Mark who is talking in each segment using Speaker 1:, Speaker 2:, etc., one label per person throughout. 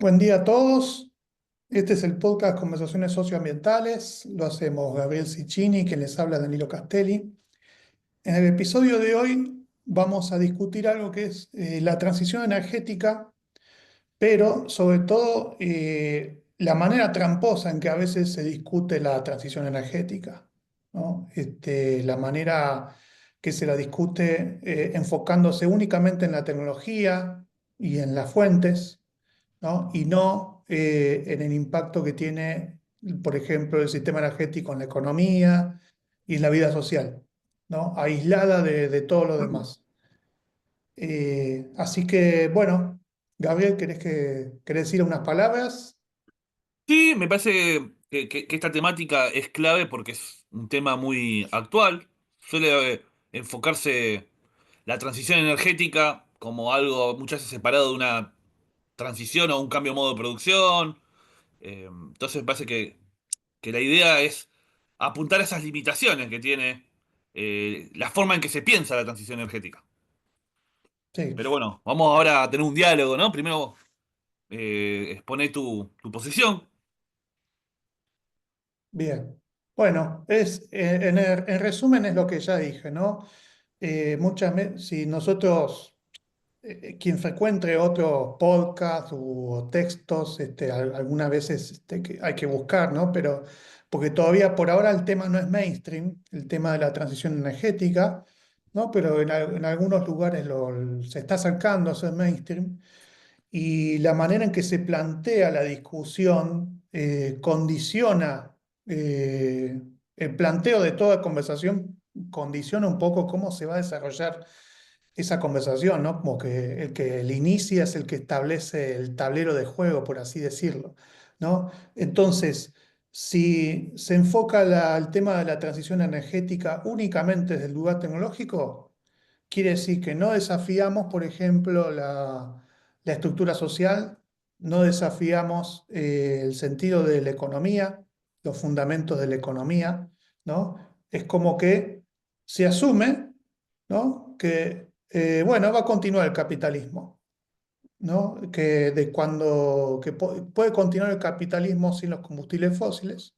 Speaker 1: Buen día a todos. Este es el podcast Conversaciones Socioambientales. Lo hacemos Gabriel Cicchini, quien les habla Danilo Castelli. En el episodio de hoy vamos a discutir algo que es la transición energética, pero sobre todo la manera tramposa en que a veces se discute la transición energética, ¿no? La manera que se la discute enfocándose únicamente en la tecnología y en las fuentes, ¿no? Y no en el impacto que tiene, por ejemplo, el sistema energético en la economía y en la vida social, ¿no? Aislada de todo lo demás. Así que, bueno, Gabriel, ¿querés decir unas palabras?
Speaker 2: Sí, me parece que esta temática es clave porque es un tema muy actual. Suele enfocarse la transición energética como algo muchas veces separado de una transición o un cambio de modo de producción. Entonces me parece que la idea es apuntar a esas limitaciones que tiene la forma en que se piensa la transición energética.
Speaker 1: Sí,
Speaker 2: Pero bueno, vamos ahora a tener un diálogo, ¿no? Primero exponé tu posición.
Speaker 1: bien. Bueno, en resumen es lo que ya dije, ¿no? Si nosotros quien frecuente otros podcasts o textos, algunas veces que hay que buscar, ¿no? Pero porque todavía por ahora el tema no es mainstream, el tema de la transición energética, ¿no? Pero en algunos lugares se está acercando a ser mainstream y la manera en que se plantea la discusión condiciona, el planteo de toda conversación condiciona un poco cómo se va a desarrollar esa conversación, ¿no? Como que el inicia es el que establece el tablero de juego, por así decirlo, ¿no? Entonces, si se enfoca el tema de la transición energética únicamente desde el lugar tecnológico, quiere decir que no desafiamos, por ejemplo, la estructura social, no desafiamos el sentido de la economía, los fundamentos de la economía, ¿no? Es como que se asume, ¿no? Que, bueno, va a continuar el capitalismo, ¿no? Puede continuar el capitalismo sin los combustibles fósiles,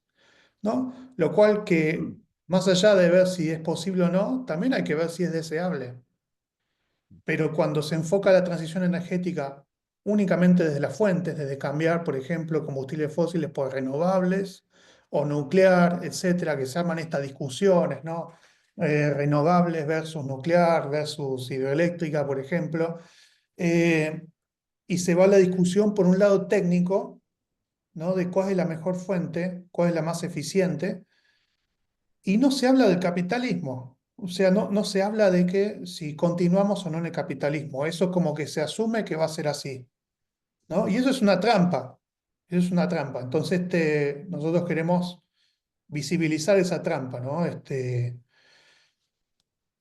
Speaker 1: ¿no? Lo cual que, más allá de ver si es posible o no, también hay que ver si es deseable. Pero cuando se enfoca la transición energética únicamente desde las fuentes, desde cambiar, por ejemplo, combustibles fósiles por renovables o nuclear, etcétera, que se llaman estas discusiones, ¿no? Renovables versus nuclear versus hidroeléctrica, por ejemplo. Eh, y se va a la discusión por un lado técnico, ¿no? De cuál es la mejor fuente, cuál es la más eficiente, y no se habla del capitalismo. O sea, no se habla de que si continuamos o no en el capitalismo. Eso como que se asume que va a ser así, ¿no? Y eso es una trampa. Eso es una trampa. Entonces, nosotros queremos visibilizar esa trampa, ¿no?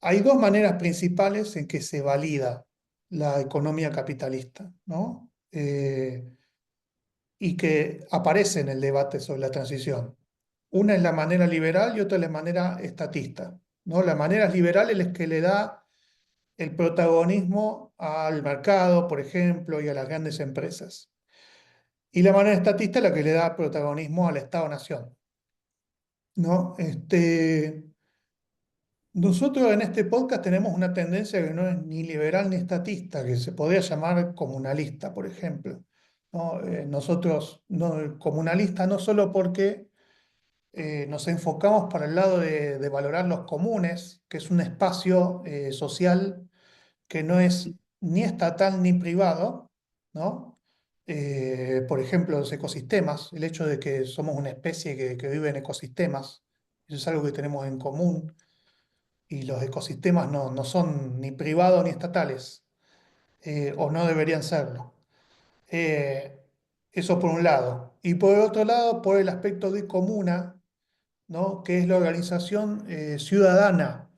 Speaker 1: Hay dos maneras principales en que se valida la economía capitalista, ¿no? Y que aparece en el debate sobre la transición. Una es la manera liberal y otra es la manera estatista, ¿no? La manera liberal es la que le da el protagonismo al mercado, por ejemplo, y a las grandes empresas. Y la manera estatista es la que le da protagonismo al Estado-Nación, ¿no? Nosotros en este podcast tenemos una tendencia que no es ni liberal ni estatista, que se podría llamar comunalista, por ejemplo, ¿no? Nosotros, no, comunalista no solo porque nos enfocamos para el lado de valorar los comunes, que es un espacio social que no es ni estatal ni privado, ¿no? Por ejemplo, los ecosistemas, el hecho de que somos una especie que vive en ecosistemas, eso es algo que tenemos en común, y los ecosistemas no son ni privados ni estatales, o no deberían serlo. Eh, Eso por un lado. Y por el otro lado, por el aspecto de comuna, ¿no? Que es la organización ciudadana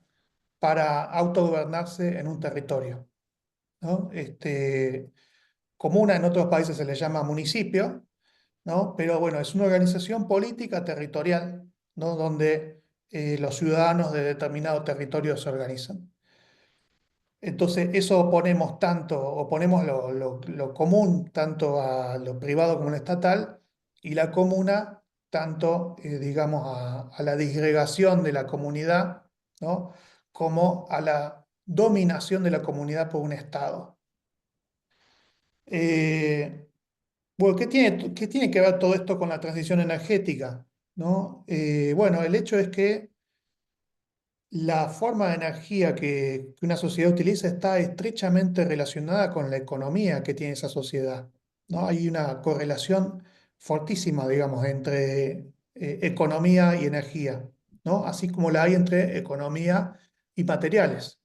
Speaker 1: para autogobernarse en un territorio, ¿no? Comuna en otros países se le llama municipio, ¿no? Pero bueno, es una organización política territorial, ¿no? Donde los ciudadanos de determinado territorio se organizan. Entonces, eso oponemos lo común tanto a lo privado como lo estatal y la comuna tanto, digamos, a la disgregación de la comunidad, ¿no? Como a la dominación de la comunidad por un Estado. Eh, bueno, qué tiene que ver todo esto con la transición energética, ¿no? Bueno, el hecho es que la forma de energía que una sociedad utiliza está estrechamente relacionada con la economía que tiene esa sociedad, ¿no? Hay una correlación fortísima, digamos, entre economía y energía, ¿no? Así como la hay entre economía y materiales.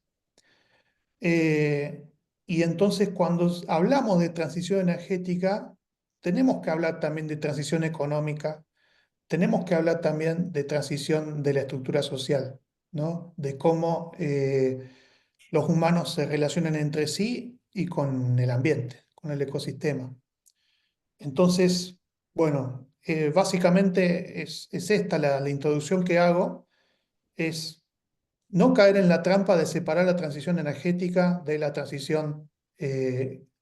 Speaker 1: Eh, y entonces cuando hablamos de transición energética, tenemos que hablar también de transición económica, tenemos que hablar también de transición de la estructura social, ¿no? De cómo los humanos se relacionan entre sí y con el ambiente, con el ecosistema. Entonces, bueno, básicamente es esta la introducción que hago, es no caer en la trampa de separar la transición energética de la transición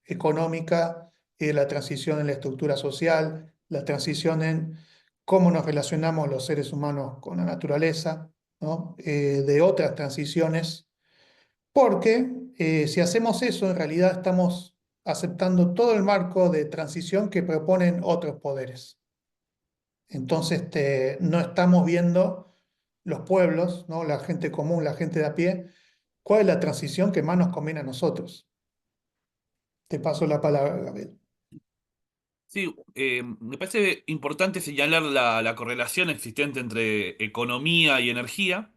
Speaker 1: económica y de la transición en la estructura social, la transición en cómo nos relacionamos los seres humanos con la naturaleza, ¿no? De otras transiciones, porque si hacemos eso, en realidad estamos aceptando todo el marco de transición que proponen otros poderes. Entonces, no estamos viendo los pueblos, ¿no? La gente común, la gente de a pie, cuál es la transición que más nos conviene a nosotros. Te paso la palabra, Gabriel.
Speaker 2: Sí, me parece importante señalar la correlación existente entre economía y energía,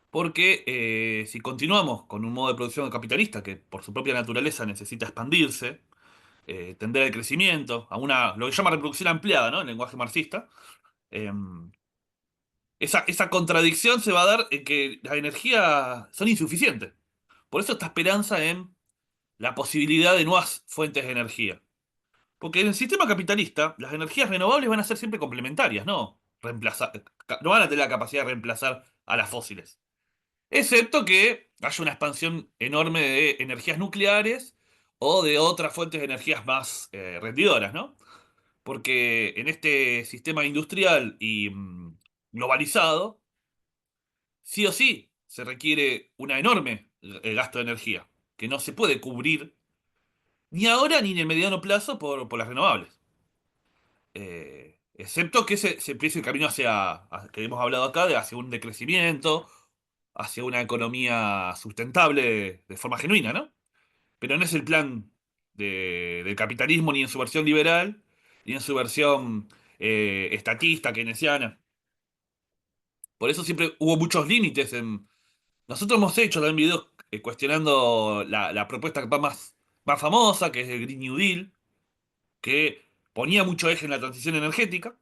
Speaker 2: porque si continuamos con un modo de producción capitalista que por su propia naturaleza necesita expandirse, tender al crecimiento, a una, lo que llama reproducción ampliada, ¿no? En lenguaje marxista, eh, esa contradicción se va a dar en que las energías son insuficientes. Por eso esta esperanza en la posibilidad de nuevas fuentes de energía. Porque en el sistema capitalista, las energías renovables van a ser siempre complementarias, ¿no? No van a tener la capacidad de reemplazar a las fósiles. Excepto que haya una expansión enorme de energías nucleares o de otras fuentes de energías más rendidoras, ¿no? Porque en este sistema industrial y globalizado, sí o sí se requiere una enorme gasto de energía, que no se puede cubrir ni ahora ni en el mediano plazo por las renovables. Excepto que se empiece el camino que hemos hablado acá, hacia un decrecimiento, hacia una economía sustentable de forma genuina, ¿no? Pero no es el plan del capitalismo ni en su versión liberal, ni en su versión estatista, keynesiana. Por eso siempre hubo muchos límites en... Nosotros hemos hecho también videos cuestionando la propuesta más famosa, que es el Green New Deal, que ponía mucho eje en la transición energética.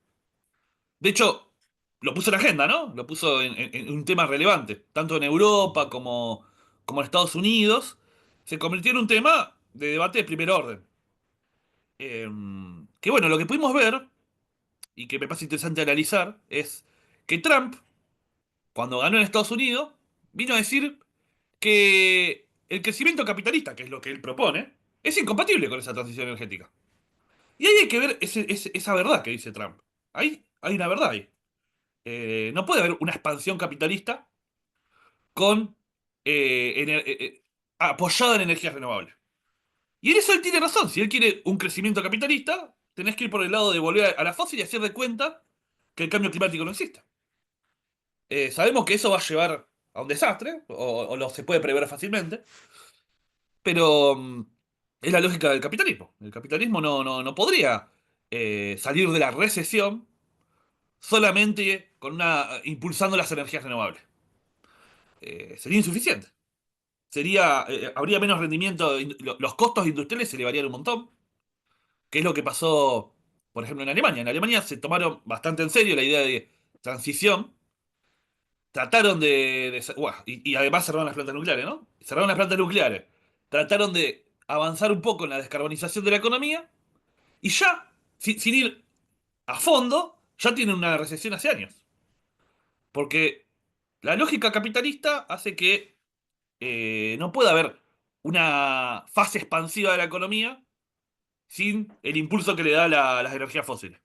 Speaker 2: De hecho, lo puso en la agenda, ¿no? Lo puso en un tema relevante, tanto en Europa como en Estados Unidos. Se convirtió en un tema de debate de primer orden. Eh, que bueno, lo que pudimos ver, y que me parece interesante analizar, es que Trump, cuando ganó en Estados Unidos, vino a decir que el crecimiento capitalista, que es lo que él propone, es incompatible con esa transición energética. Y ahí hay que ver esa verdad que dice Trump. Ahí hay una verdad ahí. No puede haber una expansión capitalista con apoyada en energías renovables. Y en eso él tiene razón. Si él quiere un crecimiento capitalista, tenés que ir por el lado de volver a la fósil y hacer de cuenta que el cambio climático no existe. Sabemos que eso va a llevar a un desastre, o lo se puede prever fácilmente, pero es la lógica del capitalismo. El capitalismo no podría salir de la recesión solamente impulsando las energías renovables. Sería insuficiente. Habría menos rendimiento, los costos industriales se elevarían un montón, que es lo que pasó, por ejemplo, en Alemania. En Alemania se tomaron bastante en serio la idea de transición, trataron y además cerraron las plantas nucleares, ¿no? Cerraron las plantas nucleares, trataron de avanzar un poco en la descarbonización de la economía y ya, sin ir a fondo, ya tienen una recesión hace años. Porque la lógica capitalista hace que no puede haber una fase expansiva de la economía sin el impulso que le da las energías fósiles.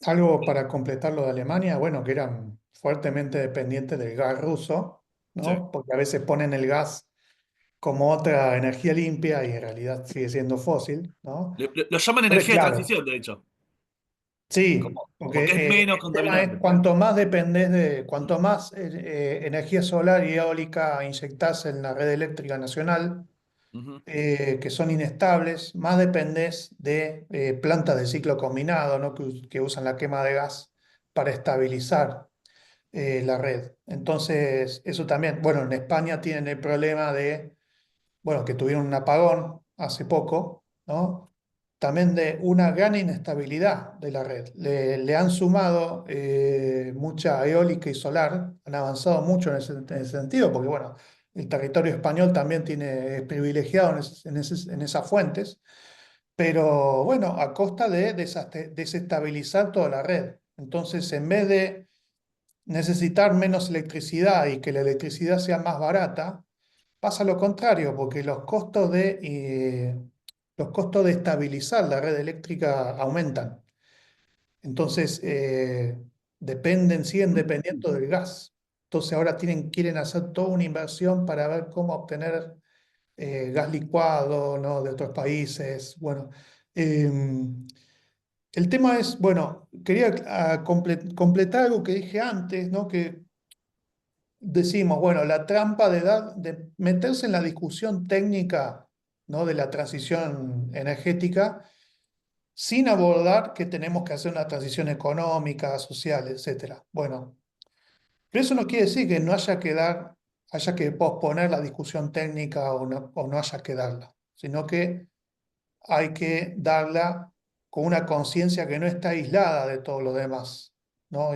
Speaker 1: Algo para completar lo de Alemania, bueno, que eran fuertemente dependientes del gas ruso,
Speaker 2: Sí.
Speaker 1: ¿no? Porque a veces ponen el gas como otra energía limpia y en realidad sigue siendo fósil, ¿no?
Speaker 2: Lo llaman
Speaker 1: Entonces,
Speaker 2: energía de
Speaker 1: claro,
Speaker 2: transición, de hecho,
Speaker 1: sí, porque
Speaker 2: porque es menos
Speaker 1: el tema es
Speaker 2: contaminante.
Speaker 1: cuanto más dependes de, cuanto más energía solar y eólica inyectás en la red eléctrica nacional,
Speaker 2: Ujú.
Speaker 1: que son inestables, más dependés de plantas de ciclo combinado, ¿no? Que usan la quema de gas para estabilizar la red. Entonces, eso también, bueno, en España tienen el problema de, bueno, que tuvieron un apagón hace poco, ¿no? También de una gran inestabilidad de la red. Le han sumado mucha eólica y solar, han avanzado mucho en ese sentido, porque bueno, el territorio español también tiene, es privilegiado en esas fuentes, pero bueno, a costa de desestabilizar toda la red. Entonces, en vez de necesitar menos electricidad y que la electricidad sea más barata, pasa lo contrario, porque los costos de estabilizar la red eléctrica aumentan. Entonces, siguen dependiendo del gas. Entonces, ahora quieren hacer toda una inversión para ver cómo obtener gas licuado, ¿no? De otros países. Bueno, el tema es, bueno, quería completar algo que dije antes, ¿no? Que decimos, bueno, la trampa de meterse en la discusión técnica, ¿no? De la transición energética sin abordar que tenemos que hacer una transición económica, social, etcétera. Bueno, pero eso no quiere decir que no haya que posponer la discusión técnica o no haya que darla, sino que hay que darla con una conciencia que no está aislada de todo lo demás, ¿no?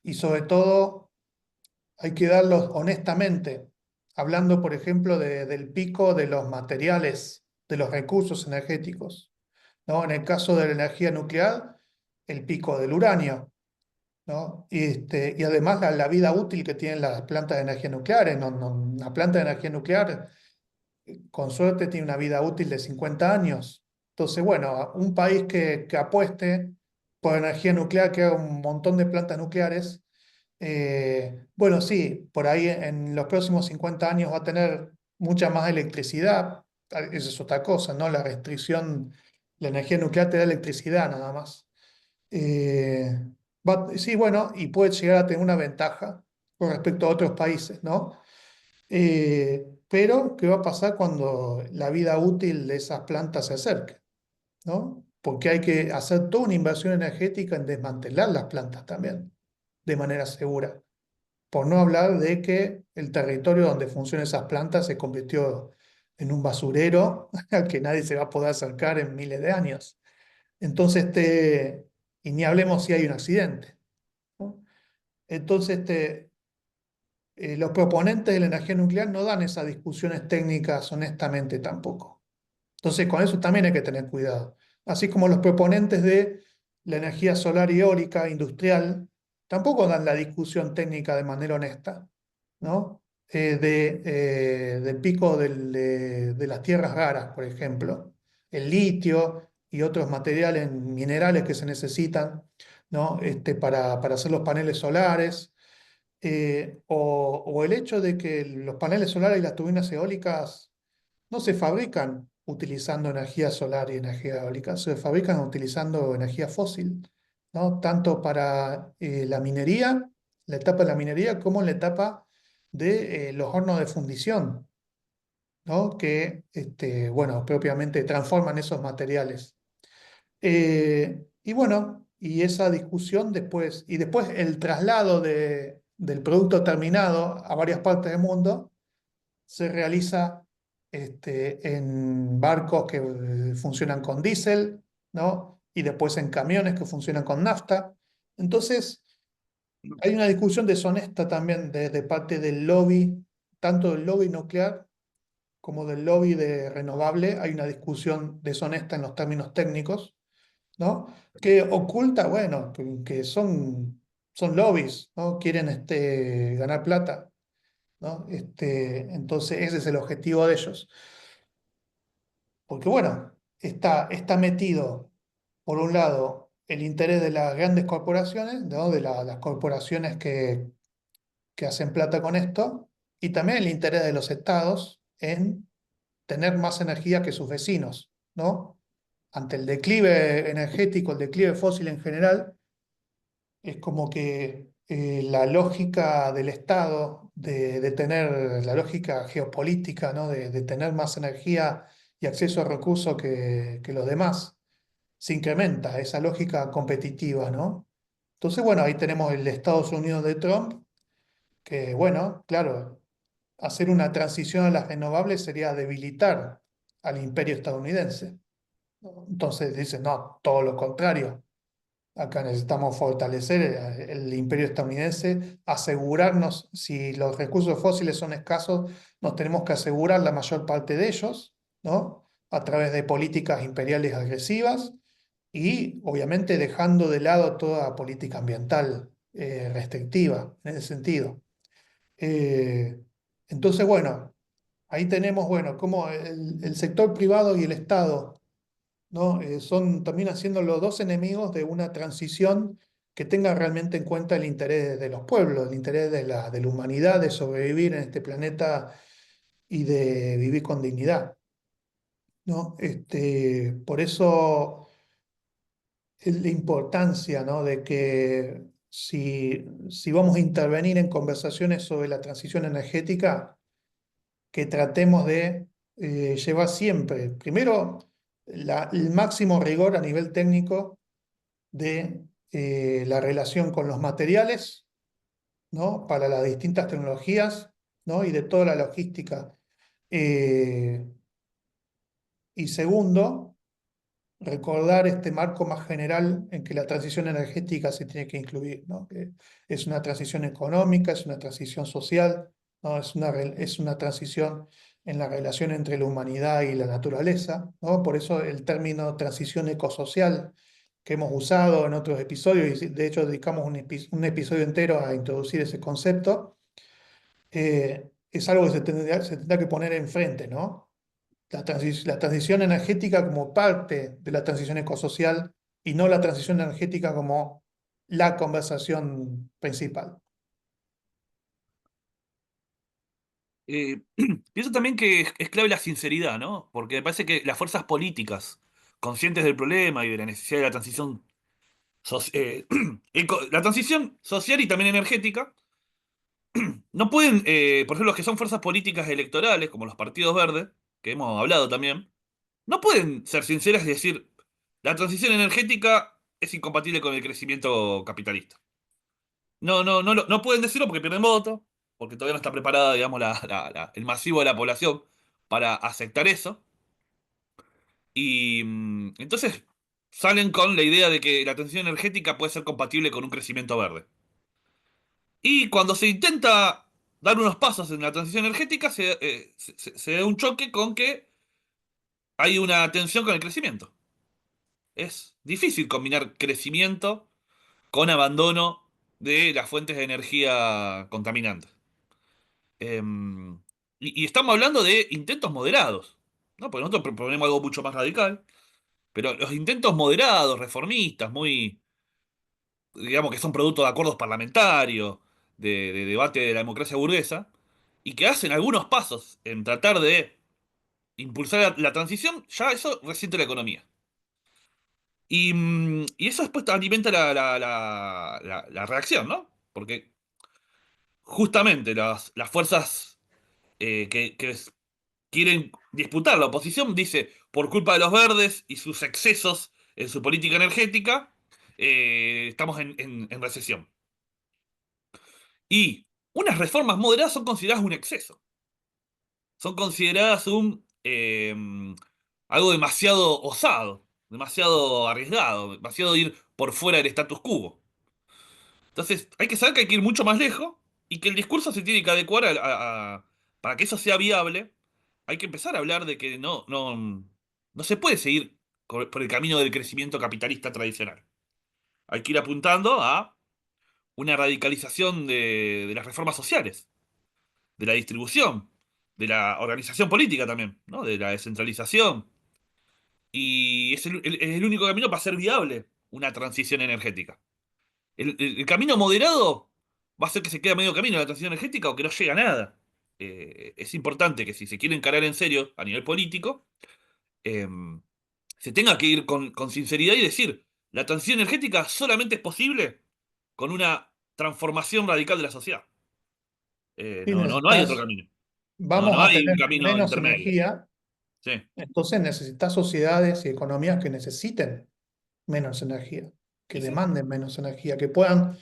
Speaker 1: Y sobre todo hay que darlos honestamente, hablando, por ejemplo, del pico de los materiales, de los recursos energéticos, ¿no? En el caso de la energía nuclear, el pico del uranio, ¿no? Y además la vida útil que tienen las plantas de energía nuclear. Una planta de energía nuclear, con suerte, tiene una vida útil de 50 años. Entonces, bueno, un país que apueste por energía nuclear, que haga un montón de plantas nucleares, bueno, sí, por ahí en los próximos 50 años va a tener mucha más electricidad. Esa es otra cosa, ¿no? La restricción, la energía nuclear te da electricidad nada más. Eh, sí, bueno, y puede llegar a tener una ventaja con respecto a otros países, ¿no? Pero, ¿qué va a pasar cuando la vida útil de esas plantas se acerque? ¿No? Porque hay que hacer toda una inversión energética en desmantelar las plantas también, de manera segura. Por no hablar de que el territorio donde funcionan esas plantas se convirtió en un basurero al que nadie se va a poder acercar en miles de años. Entonces, y ni hablemos si hay un accidente, ¿no? Entonces, los proponentes de la energía nuclear no dan esas discusiones técnicas honestamente tampoco. Entonces, con eso también hay que tener cuidado. Así como los proponentes de la energía solar y eólica industrial tampoco dan la discusión técnica de manera honesta, ¿no? Del pico de las tierras raras, por ejemplo, el litio y otros materiales minerales que se necesitan, ¿no? Para hacer los paneles solares, o el hecho de que los paneles solares y las turbinas eólicas no se fabrican utilizando energía solar y energía eólica, se fabrican utilizando energía fósil, ¿no? Tanto para la minería, la etapa de la minería, como en la etapa de los hornos de fundición, ¿no? Que, bueno, propiamente transforman esos materiales. Y bueno, y esa discusión después, y después el traslado del producto terminado a varias partes del mundo se realiza en barcos que funcionan con diésel, ¿no? Y después en camiones que funcionan con nafta. Entonces, hay una discusión deshonesta también de parte del lobby, tanto del lobby nuclear como del lobby de renovable. Hay una discusión deshonesta en los términos técnicos, ¿no? Que oculta, bueno, que son lobbies, ¿no? Quieren ganar plata, ¿no? Entonces, ese es el objetivo de ellos. Porque bueno, está metido, por un lado, el interés de las grandes corporaciones, ¿no? De las corporaciones que hacen plata con esto, y también el interés de los estados en tener más energía que sus vecinos, ¿no? Ante el declive energético, el declive fósil en general, es como que la lógica del Estado de tener, la lógica geopolítica, ¿no? De tener más energía y acceso a recursos que los demás, se incrementa esa lógica competitiva, ¿no? Entonces, bueno, ahí tenemos el Estados Unidos de Trump, que, bueno, claro, hacer una transición a las renovables sería debilitar al imperio estadounidense, ¿no? Entonces dicen, no, todo lo contrario. Acá necesitamos fortalecer el imperio estadounidense, asegurarnos, si los recursos fósiles son escasos, nos tenemos que asegurar la mayor parte de ellos, ¿no? A través de políticas imperiales agresivas y obviamente dejando de lado toda política ambiental restrictiva en ese sentido. Eh, entonces, bueno, ahí tenemos, bueno, cómo el sector privado y el Estado, ¿no? Son también haciendo los dos enemigos de una transición que tenga realmente en cuenta el interés de los pueblos, el interés de la humanidad, de sobrevivir en este planeta y de vivir con dignidad, ¿no? Por eso es la importancia, ¿no? De que si vamos a intervenir en conversaciones sobre la transición energética, que tratemos de llevar siempre, primero, el máximo rigor a nivel técnico de la relación con los materiales, ¿no? Para las distintas tecnologías, ¿no? Y de toda la logística. Eh, y segundo, recordar este marco más general en que la transición energética se tiene que incluir, ¿no? Que es una transición económica, es una transición social, ¿no? Es una transición en la relación entre la humanidad y la naturaleza, ¿no? Por eso el término transición ecosocial que hemos usado en otros episodios, y de hecho dedicamos un episodio entero a introducir ese concepto, es algo que se tendrá que poner enfrente, ¿no? La transición energética como parte de la transición ecosocial y no la transición energética como la conversación principal.
Speaker 2: Eh, Pienso también que es clave la sinceridad, ¿no? Porque me parece que las fuerzas políticas, conscientes del problema y de la necesidad de la transición, la transición social y también energética, no pueden, por ejemplo, los que son fuerzas políticas electorales, como los partidos verdes, que hemos hablado también, no pueden ser sinceras y decir, la transición energética es incompatible con el crecimiento capitalista. No, no, no, no pueden decirlo porque pierden voto, porque todavía no está preparada, digamos, el masivo de la población para aceptar eso. Y entonces salen con la idea de que la transición energética puede ser compatible con un crecimiento verde. Y cuando se intenta dar unos pasos en la transición energética, se da un choque con que hay una tensión con el crecimiento. Es difícil combinar crecimiento con abandono de las fuentes de energía contaminantes. Y estamos hablando de intentos moderados, ¿no? Porque nosotros proponemos algo mucho más radical, pero los intentos moderados, reformistas, muy, digamos que son producto de acuerdos parlamentarios, de debate de la democracia burguesa, y que hacen algunos pasos en tratar de impulsar la transición, ya eso resiente la economía. Y eso después alimenta la reacción, ¿no? Porque justamente las fuerzas que quieren disputar la oposición dice, por culpa de los verdes y sus excesos en su política energética, estamos en recesión. Y unas reformas moderadas son consideradas un exceso. Son consideradas algo demasiado osado, demasiado arriesgado, demasiado ir por fuera del status quo. Entonces, hay que saber que hay que ir mucho más lejos y que el discurso se tiene que adecuar para que eso sea viable. Hay que empezar a hablar de que no se puede seguir por el camino del crecimiento capitalista tradicional. Hay que ir apuntando a una radicalización de las reformas sociales, de la distribución, de la organización política también, ¿no? De la descentralización. y es es el único camino para hacer viable una transición energética. El camino moderado va a ser que se quede a medio camino la transición energética o que no llega a nada. Es importante que si se quiere encarar en serio a nivel político, eh, se tenga que ir con sinceridad y decir, la transición energética solamente es posible con una transformación radical de la sociedad.
Speaker 1: Y
Speaker 2: No hay otro
Speaker 1: necesitas,
Speaker 2: camino.
Speaker 1: vamos
Speaker 2: No
Speaker 1: a
Speaker 2: hay un
Speaker 1: tener
Speaker 2: camino
Speaker 1: menos
Speaker 2: intermedio.
Speaker 1: energía,
Speaker 2: Sí,
Speaker 1: entonces necesitas sociedades y economías que necesiten menos energía, que
Speaker 2: y sí.
Speaker 1: demanden menos energía, que puedan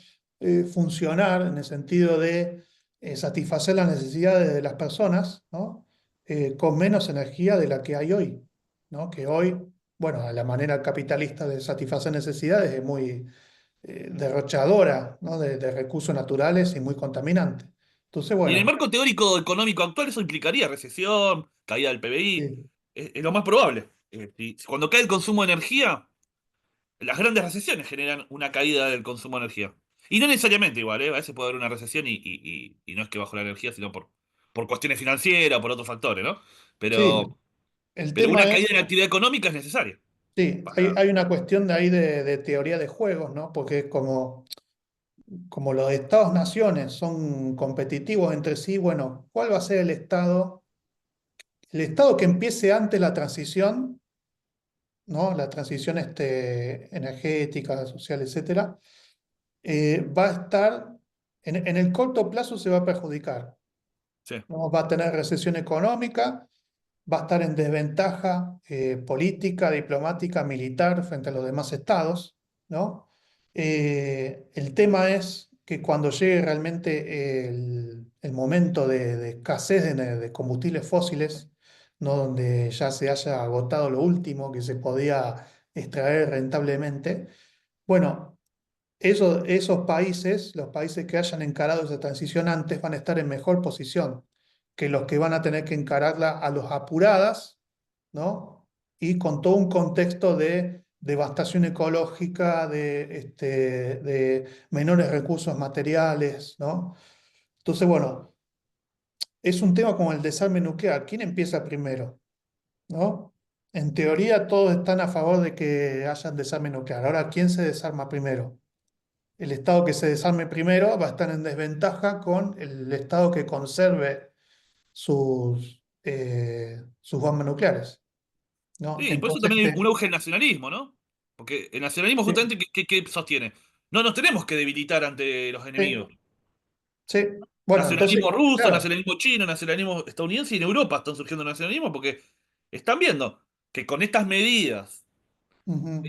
Speaker 1: funcionar en el sentido de satisfacer las necesidades de las personas, ¿no? Con menos energía de la que hay hoy, ¿no? Que hoy, bueno, la manera capitalista de satisfacer necesidades es muy derrochadora, ¿no? De recursos naturales y muy contaminante. Entonces,
Speaker 2: Y en el
Speaker 1: bueno,
Speaker 2: marco teórico económico actual eso implicaría recesión, caída del PBI.
Speaker 1: sí,
Speaker 2: Es lo más probable. Cuando cae el consumo de energía, las grandes recesiones generan una caída del consumo de energía. Y no necesariamente igual, ¿eh? A veces puede haber una recesión y no es que bajo la energía, sino por cuestiones financieras, por otros factores, ¿no?
Speaker 1: sí,
Speaker 2: Pero,
Speaker 1: el
Speaker 2: pero una
Speaker 1: tema
Speaker 2: caída
Speaker 1: es,
Speaker 2: en la actividad económica es necesaria.
Speaker 1: sí, hay una cuestión de ahí de teoría de juegos, ¿no? Porque como los estados-naciones son competitivos entre sí, bueno, ¿cuál va a ser el estado? El estado que empiece antes la transición, ¿no? La transición energética, social, etcétera, va a estar, en el corto plazo se va a perjudicar,
Speaker 2: Sí.
Speaker 1: ¿no? Va a tener recesión económica, va a estar en desventaja política, diplomática, militar frente a los demás estados, ¿no? El tema es que cuando llegue realmente el momento de escasez de combustibles fósiles, ¿no? Donde ya se haya agotado lo último que se podía extraer rentablemente, bueno, esos países, los países que hayan encarado esa transición antes, van a estar en mejor posición que los que van a tener que encararla a los apuradas, ¿no? Y con todo un contexto de devastación ecológica, de menores recursos materiales, ¿no? Entonces, bueno, es un tema como el desarme nuclear. ¿Quién empieza primero? ¿No? En teoría, todos están a favor de que haya desarme nuclear. Ahora, ¿quién se desarma primero? El Estado que se desarme primero va a estar en desventaja con el Estado que conserve sus bombas nucleares, ¿no?
Speaker 2: Sí, y por eso
Speaker 1: Entonces,
Speaker 2: también hay un auge del nacionalismo, ¿no? Porque el nacionalismo
Speaker 1: sí,
Speaker 2: justamente, ¿qué sostiene? No nos tenemos que debilitar ante los
Speaker 1: sí,
Speaker 2: enemigos.
Speaker 1: sí. Bueno, entonces,
Speaker 2: Nacionalismo ruso,
Speaker 1: claro.
Speaker 2: nacionalismo chino, nacionalismo estadounidense y en Europa están surgiendo nacionalismos porque están viendo que con estas medidas
Speaker 1: Ujú.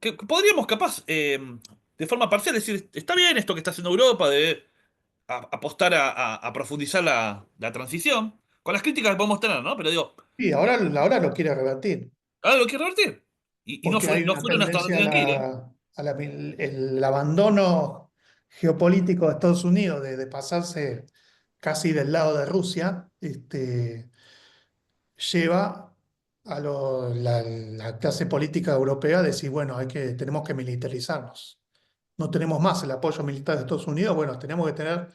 Speaker 2: que podríamos capaz de forma parcial decir, está bien esto que está haciendo Europa de apostar a profundizar la transición, con las críticas que podemos tener, ¿no? Pero digo,
Speaker 1: Y ahora lo quiere revertir,
Speaker 2: ahora lo quiere revertir. Y no
Speaker 1: porque hay
Speaker 2: no
Speaker 1: una
Speaker 2: fueron hasta donde
Speaker 1: tendencia
Speaker 2: tenían que ir, ¿eh?
Speaker 1: el abandono geopolítico de Estados Unidos, de pasarse casi del lado de Rusia, lleva a la clase política europea a decir, bueno, tenemos que militarizarnos. No tenemos más el apoyo militar de Estados Unidos, bueno, tenemos que tener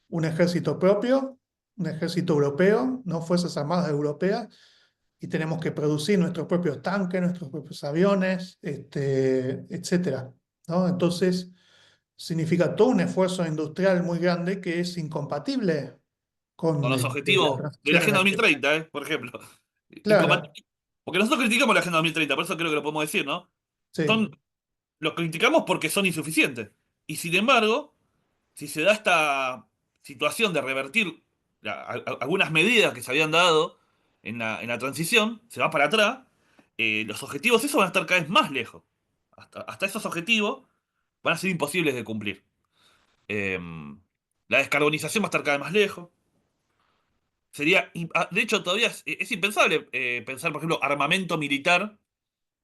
Speaker 1: un ejército propio, un ejército europeo, no fuerzas armadas europeas, y tenemos que producir nuestros propios tanques, nuestros propios aviones, etcétera, ¿no? Entonces, significa todo un esfuerzo industrial muy grande que es incompatible
Speaker 2: Con
Speaker 1: con
Speaker 2: los
Speaker 1: la
Speaker 2: objetivos de la
Speaker 1: transición
Speaker 2: Agenda
Speaker 1: energética.
Speaker 2: 2030, por ejemplo.
Speaker 1: Claro,
Speaker 2: Porque nosotros criticamos la Agenda 2030, por eso creo que lo podemos decir, ¿no?
Speaker 1: sí.
Speaker 2: Son, los criticamos porque son insuficientes. Y sin embargo, si se da esta situación de revertir algunas medidas que se habían dado en la transición, se va para atrás, los objetivos esos van a estar cada vez más lejos. Hasta esos objetivos van a ser imposibles de cumplir. Eh, la descarbonización va a estar cada vez más lejos. De hecho, todavía es impensable pensar, por ejemplo, armamento militar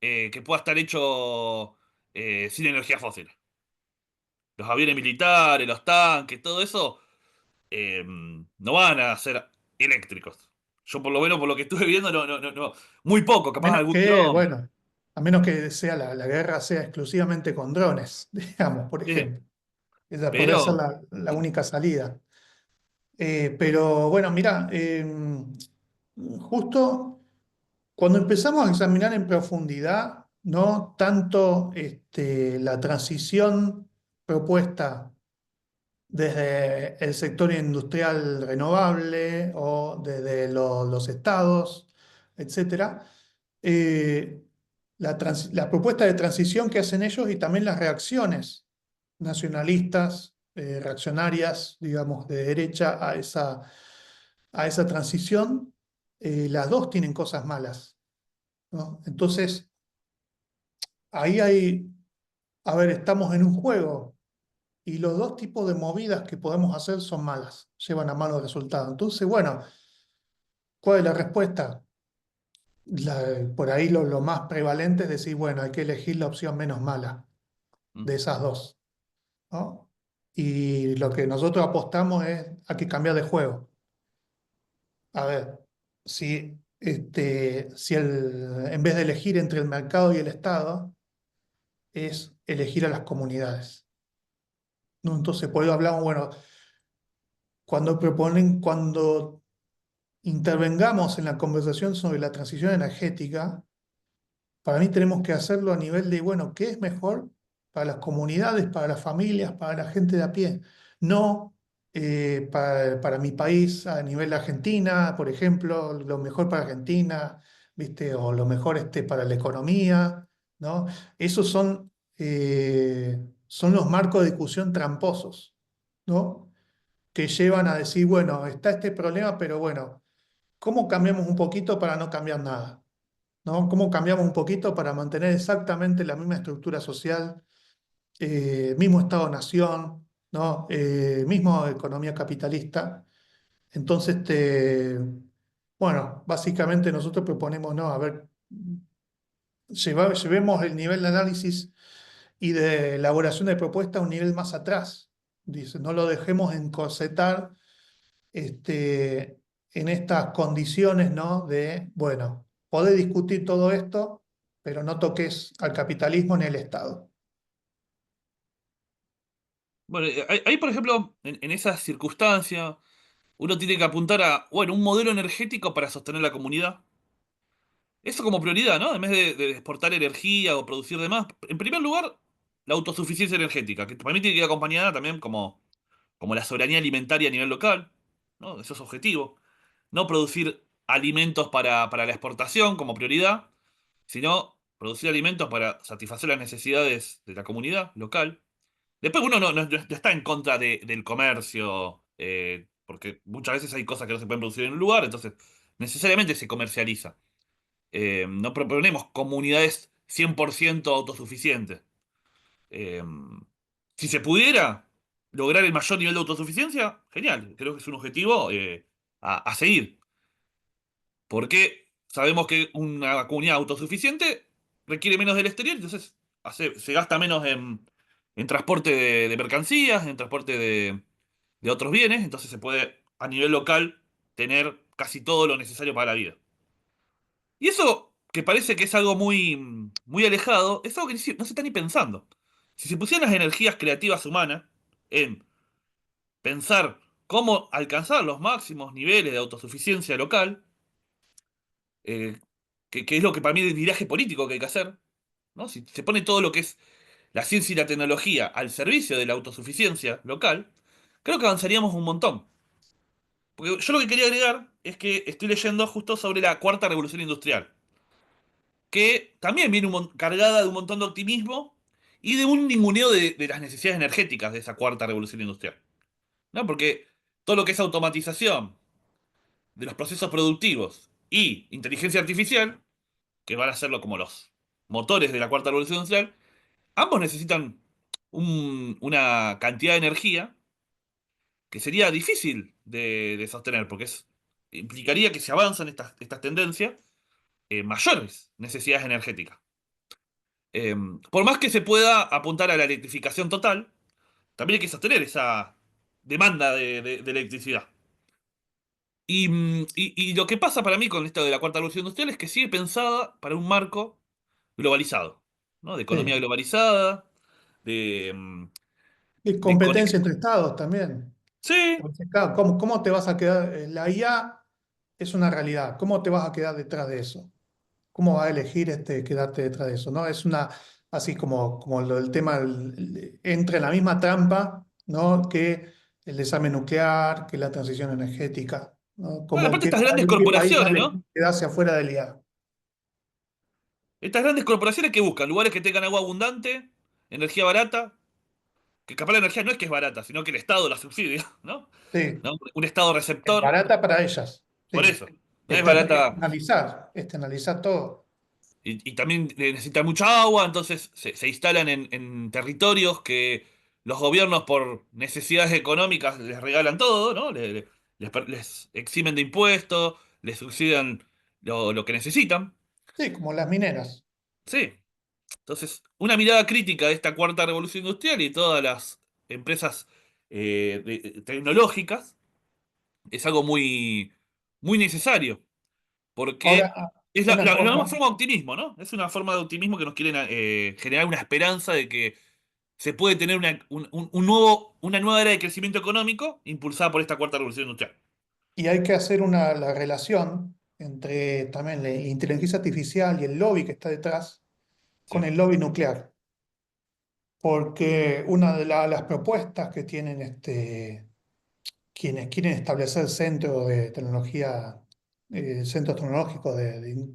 Speaker 2: que pueda estar hecho sin energía fósil. Los aviones militares, los tanques, todo eso no van a ser eléctricos. Yo por lo menos por lo que estuve viendo, no. Muy poco, capaz
Speaker 1: Menos
Speaker 2: algún
Speaker 1: que,
Speaker 2: dron.
Speaker 1: bueno, a menos que sea la guerra sea exclusivamente con drones, digamos, por
Speaker 2: Sí,
Speaker 1: ejemplo. Esa podría ser
Speaker 2: pero
Speaker 1: la única salida. Pero bueno, mira, justo cuando empezamos a examinar en profundidad, no tanto la transición propuesta desde el sector industrial renovable o desde los estados, etcétera, eh, la propuesta de transición que hacen ellos y también las reacciones nacionalistas, reaccionarias, digamos, de derecha a esa transición, las dos tienen cosas malas, ¿no? Entonces, ahí hay, a ver, estamos en un juego y los dos tipos de movidas que podemos hacer son malas, llevan a malos resultados. Entonces, bueno, ¿cuál es la respuesta? Por ahí lo más prevalente es decir, bueno, hay que elegir la opción menos mala
Speaker 2: Mm.
Speaker 1: de esas dos, ¿no? Y lo que nosotros apostamos es a que cambiar de juego. A ver, si en vez de elegir entre el mercado y el Estado, es elegir a las comunidades, ¿no? Entonces, por eso hablamos, bueno, cuando intervengamos en la conversación sobre la transición energética, para mí tenemos que hacerlo a nivel de, bueno, ¿qué es mejor para las comunidades, para las familias, para la gente de a pie? No para mi país a nivel de Argentina, por ejemplo, lo mejor para Argentina, ¿viste? O lo mejor para la economía, ¿no? Esos son los marcos de discusión tramposos, ¿no? Que llevan a decir, bueno, está este problema, pero bueno, ¿cómo cambiamos un poquito para no cambiar nada? ¿No? ¿Cómo cambiamos un poquito para mantener exactamente la misma estructura social, mismo Estado-nación, ¿no? Mismo economía capitalista? Entonces, bueno, básicamente nosotros proponemos, ¿no? A ver, llevemos el nivel de análisis y de elaboración de propuestas a un nivel más atrás. Dice, no lo dejemos encorsetar este, en estas condiciones, ¿no? De, bueno, podés discutir todo esto, pero no toques al capitalismo ni al Estado.
Speaker 2: Bueno, ahí, por ejemplo, en esa circunstancia, uno tiene que apuntar a, bueno, un modelo energético para sostener la comunidad. Eso como prioridad, ¿no? En vez de exportar energía o producir demás. En primer lugar, la autosuficiencia energética, que para mí tiene que ir acompañada también como la soberanía alimentaria a nivel local, ¿no? Eso es objetivo. No producir alimentos para la exportación como prioridad, sino producir alimentos para satisfacer las necesidades de la comunidad local. Después uno no está en contra del comercio, porque muchas veces hay cosas que no se pueden producir en un lugar, entonces necesariamente se comercializa. No proponemos comunidades 100% autosuficientes. Eh, si se pudiera lograr el mayor nivel de autosuficiencia, genial. Creo que es un objetivo a seguir. Porque sabemos que una comunidad autosuficiente requiere menos del exterior, entonces se gasta menos en transporte de mercancías, en transporte de otros bienes, entonces se puede a nivel local tener casi todo lo necesario para la vida. Y eso, que parece que es algo muy alejado, es algo que no se está ni pensando. Si se pusieran las energías creativas humanas en pensar cómo alcanzar los máximos niveles de autosuficiencia local, eh, que es lo que para mí es el viraje político que hay que hacer, ¿no? Si se pone todo lo que es la ciencia y la tecnología al servicio de la autosuficiencia local, creo que avanzaríamos un montón. Porque yo lo que quería agregar es que estoy leyendo justo sobre la cuarta revolución industrial, que también viene cargada de un montón de optimismo y de un ninguneo de las necesidades energéticas de esa cuarta revolución industrial, ¿no? Porque todo lo que es automatización de los procesos productivos y inteligencia artificial, que van a serlo como los motores de la cuarta revolución industrial, ambos necesitan una cantidad de energía que sería difícil de sostener, porque implicaría que se avanzan estas tendencias, mayores necesidades energéticas. Eh, por más que se pueda apuntar a la electrificación total, también hay que sostener esa demanda de electricidad. Y lo que pasa para mí con esto de la cuarta revolución industrial es que sigue pensada para un marco globalizado, ¿no? De economía
Speaker 1: Sí.
Speaker 2: globalizada, de, mm,
Speaker 1: Y
Speaker 2: de
Speaker 1: competencia entre estados también.
Speaker 2: Sí,
Speaker 1: Porque, claro, ¿cómo te vas a quedar? La IA es una realidad. ¿Cómo te vas a quedar detrás de eso? ¿Cómo va a elegir quedarte detrás de eso? ¿No? Es una, así como el tema, entra en la misma trampa, ¿no? Que el desarme nuclear, que la transición energética, ¿no?
Speaker 2: Bueno,
Speaker 1: Como
Speaker 2: aparte
Speaker 1: que
Speaker 2: estas grandes
Speaker 1: qué país va a
Speaker 2: corporaciones,
Speaker 1: elegir
Speaker 2: ¿no?
Speaker 1: quedarse afuera del IA.
Speaker 2: Estas grandes corporaciones que buscan lugares que tengan agua abundante, energía barata, que capaz la energía no es que es barata, sino que el Estado la subsidia, ¿no?
Speaker 1: Sí,
Speaker 2: ¿No? Un Estado
Speaker 1: es
Speaker 2: receptor,
Speaker 1: barata para ellas.
Speaker 2: por
Speaker 1: Sí.
Speaker 2: eso. No es barata.
Speaker 1: Externalizar todo.
Speaker 2: Y también necesitan mucha agua, entonces se instalan en territorios que los gobiernos por necesidades económicas les regalan todo, ¿no? Les eximen de impuestos, les subsidian lo que necesitan.
Speaker 1: Sí, como las mineras.
Speaker 2: Sí. Entonces, una mirada crítica de esta cuarta revolución industrial y todas las empresas tecnológicas es algo muy necesario,
Speaker 1: Ahora,
Speaker 2: porque es
Speaker 1: una
Speaker 2: la nueva
Speaker 1: cosa.
Speaker 2: forma de optimismo, ¿no? Es una forma de optimismo que nos quieren generar una esperanza de que se puede tener una nueva era de crecimiento económico impulsada por esta cuarta revolución industrial.
Speaker 1: Y hay que hacer la relación entre también la inteligencia artificial y el lobby que está detrás con
Speaker 2: Sí.
Speaker 1: el lobby nuclear. Porque una de las propuestas que tienen quienes quieren establecer centros de tecnología, centros tecnológicos de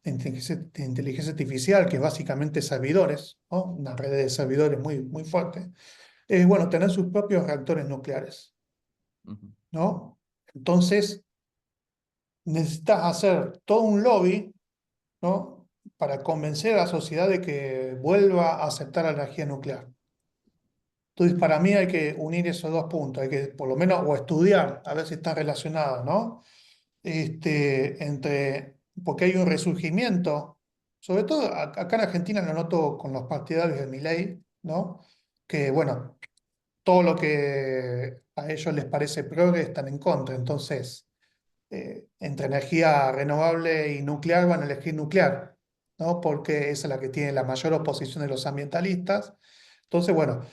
Speaker 1: inteligencia artificial, que es básicamente servidores, ¿no? Una red de servidores muy fuerte, es bueno, tener sus propios reactores nucleares,
Speaker 2: Ujú,
Speaker 1: ¿no? Entonces, necesitas hacer todo un lobby, ¿no? Para convencer a la sociedad de que vuelva a aceptar la energía nuclear. Entonces, para mí hay que unir esos dos puntos, hay que por lo menos, o estudiar, a ver si están relacionados, ¿no? Porque hay un resurgimiento, sobre todo acá en Argentina lo noto con los partidarios de Milei, ¿no? Que, bueno, todo lo que a ellos les parece progre están en contra, entonces entre energía renovable y nuclear van a elegir nuclear, ¿no? Porque esa es la que tiene la mayor oposición de los ambientalistas. Entonces, bueno,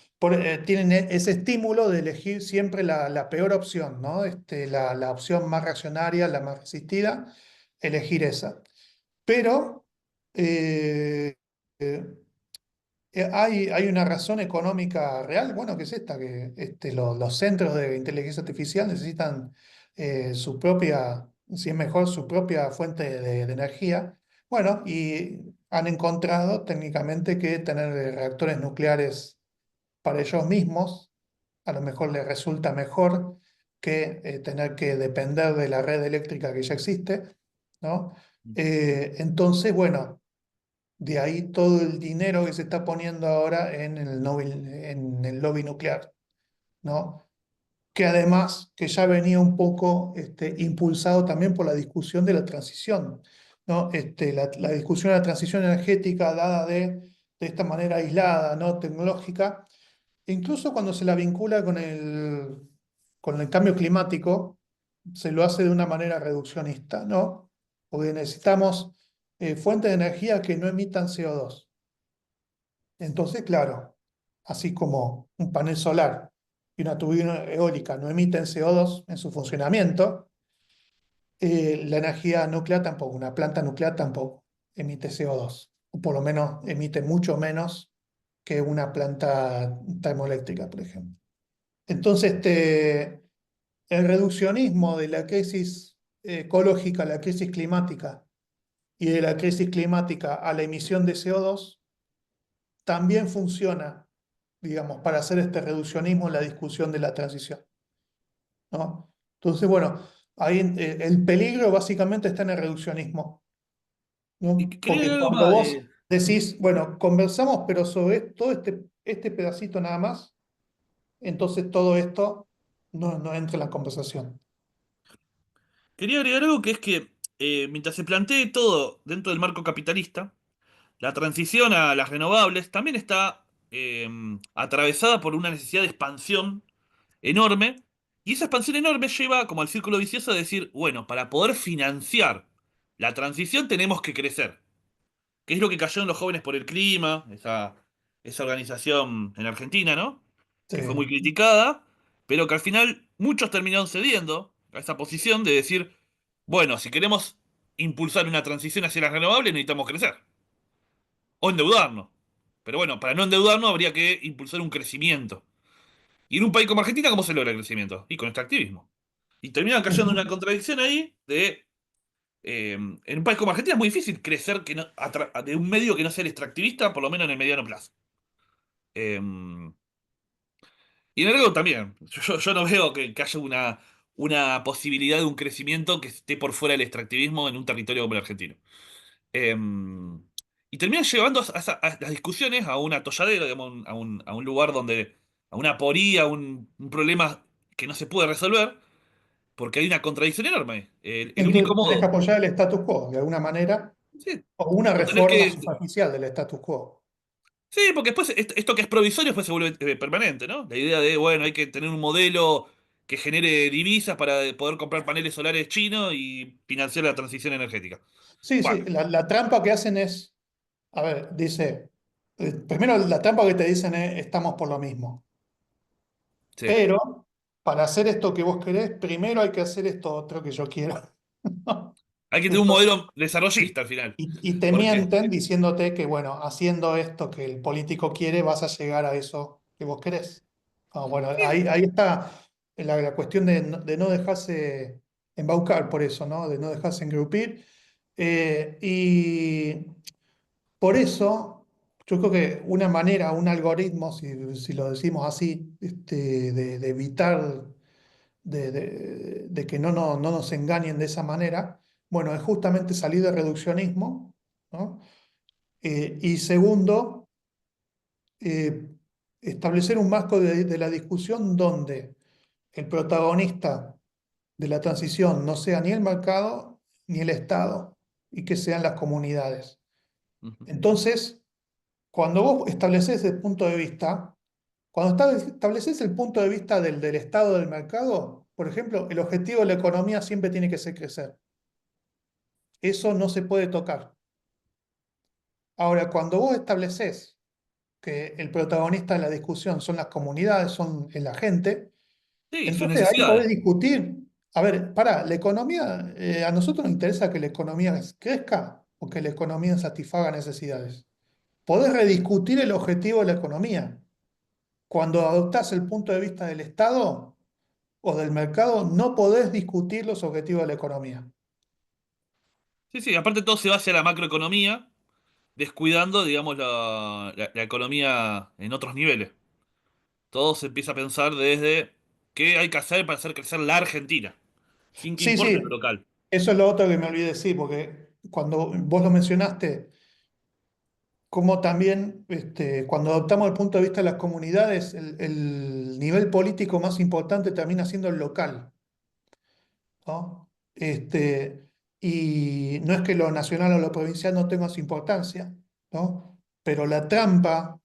Speaker 1: tienen ese estímulo de elegir siempre la peor opción, ¿no? La opción más reaccionaria, la más resistida, elegir esa. Pero eh, eh, hay una razón económica real, bueno, que es esta, que los centros de inteligencia artificial necesitan su propia, si es mejor, su propia fuente de energía. Bueno, y han encontrado técnicamente que tener reactores nucleares para ellos mismos a lo mejor les resulta mejor que tener que depender de la red eléctrica que ya existe, ¿no? Entonces, bueno. De ahí todo el dinero que se está poniendo ahora en el lobby nuclear, ¿no? Que además, que ya venía un poco impulsado también por la discusión de la transición, ¿no? La discusión de la transición energética dada de esta manera aislada, ¿no? Tecnológica, incluso cuando se la vincula con el cambio climático, se lo hace de una manera reduccionista, ¿no? Porque necesitamos fuentes de energía que no emitan CO2. Entonces, claro, así como un panel solar y una turbina eólica no emiten CO2 en su funcionamiento, la energía nuclear tampoco, una planta nuclear tampoco emite CO2, o por lo menos emite mucho menos que una planta termoeléctrica, por ejemplo. Entonces, el reduccionismo de la crisis ecológica a la crisis climática y de la crisis climática a la emisión de CO2 también funciona, digamos, para hacer este reduccionismo en la discusión de la transición, ¿no? Entonces, bueno, ahí el peligro básicamente está en el reduccionismo,
Speaker 2: Y
Speaker 1: ¿no?
Speaker 2: quería
Speaker 1: Porque
Speaker 2: agregar algo
Speaker 1: cuando
Speaker 2: más.
Speaker 1: vos decís, bueno, conversamos, pero sobre todo este pedacito nada más, entonces todo esto no entra en la conversación.
Speaker 2: Quería agregar algo que es que mientras se plantee todo dentro del marco capitalista, la transición a las renovables también está atravesada por una necesidad de expansión enorme, y esa expansión enorme lleva como al círculo vicioso de decir, bueno, para poder financiar la transición tenemos que crecer, que es lo que cayó en los Jóvenes por el Clima, esa organización en Argentina, ¿no?
Speaker 1: Sí,
Speaker 2: Que fue muy criticada, pero que al final muchos terminaron cediendo a esa posición de decir, bueno, si queremos impulsar una transición hacia las renovables necesitamos crecer o endeudarnos. Pero bueno, para no endeudarnos habría que impulsar un crecimiento. Y en un país como Argentina, ¿cómo se logra el crecimiento? Y con extractivismo. Y terminan cayendo en una
Speaker 1: Ujú.
Speaker 2: contradicción ahí de... en un país como Argentina es muy difícil crecer de un medio que no sea el extractivista, por lo menos en el mediano plazo. Eh, y en algo también. Yo no veo que haya una posibilidad de un crecimiento que esté por fuera del extractivismo en un territorio como el argentino. Eh, y terminan llevando a las discusiones a un atolladero, digamos, a un lugar donde, a una aporía, un problema que no se puede resolver, porque hay una contradicción enorme. El único
Speaker 1: Entonces, tenés que
Speaker 2: modo,
Speaker 1: apoyar el status quo de alguna manera
Speaker 2: sí,
Speaker 1: o una
Speaker 2: o tenés
Speaker 1: reforma
Speaker 2: que,
Speaker 1: superficial del status quo.
Speaker 2: sí, porque después esto que es provisorio después se vuelve permanente, ¿no? La idea de, bueno, hay que tener un modelo que genere divisas para poder comprar paneles solares chinos y financiar la transición energética.
Speaker 1: Sí,
Speaker 2: Bueno,
Speaker 1: sí, la trampa que hacen es, a ver, dice, primero la trampa que te dicen es, estamos por lo mismo,
Speaker 2: sí.
Speaker 1: pero para hacer esto que vos querés, primero hay que hacer esto otro que yo quiero.
Speaker 2: Hay que tener un
Speaker 1: Entonces,
Speaker 2: modelo desarrollista al final.
Speaker 1: y te
Speaker 2: ¿Por qué?
Speaker 1: mienten diciéndote que, bueno, haciendo esto que el político quiere, vas a llegar a eso que vos querés. Ah, bueno, ahí está la cuestión de no dejarse embaucar por eso, ¿no? De no dejarse engrupir. Y por eso, yo creo que una manera, un algoritmo, si lo decimos así, de evitar de que no nos engañen de esa manera, bueno, es justamente salir del reduccionismo, ¿no? Y segundo, eh, establecer un marco de la discusión donde el protagonista de la transición no sea ni el mercado ni el Estado, y que sean las comunidades.
Speaker 2: Ujú.
Speaker 1: Entonces, cuando vos estableces el punto de vista, cuando estableces el punto de vista del Estado del mercado, por ejemplo, el objetivo de la economía siempre tiene que ser crecer. Eso no se puede tocar. Ahora, cuando vos estableces que el protagonista de la discusión son las comunidades, es la gente,
Speaker 2: Sí, sus
Speaker 1: entonces ahí podés
Speaker 2: necesidades.
Speaker 1: discutir. A ver, para, la economía, a nosotros nos interesa que la economía crezca o que la economía satisfaga necesidades. Podés rediscutir el objetivo de la economía. Cuando adoptás el punto de vista del Estado o del mercado, no podés discutir los objetivos de la economía.
Speaker 2: Sí, sí, aparte todo se va hacia la macroeconomía, descuidando, digamos, la economía en otros niveles. Todo se empieza a pensar desde qué hay que hacer para hacer crecer la Argentina, sin que
Speaker 1: Sí,
Speaker 2: importe lo
Speaker 1: sí,
Speaker 2: local.
Speaker 1: eso es lo otro que me olvidé decir, porque cuando vos lo mencionaste, como también cuando adoptamos el punto de vista de las comunidades, el nivel político más importante termina siendo el local, ¿no? Y no es que lo nacional o lo provincial no tenga su importancia, ¿no? Pero la trampa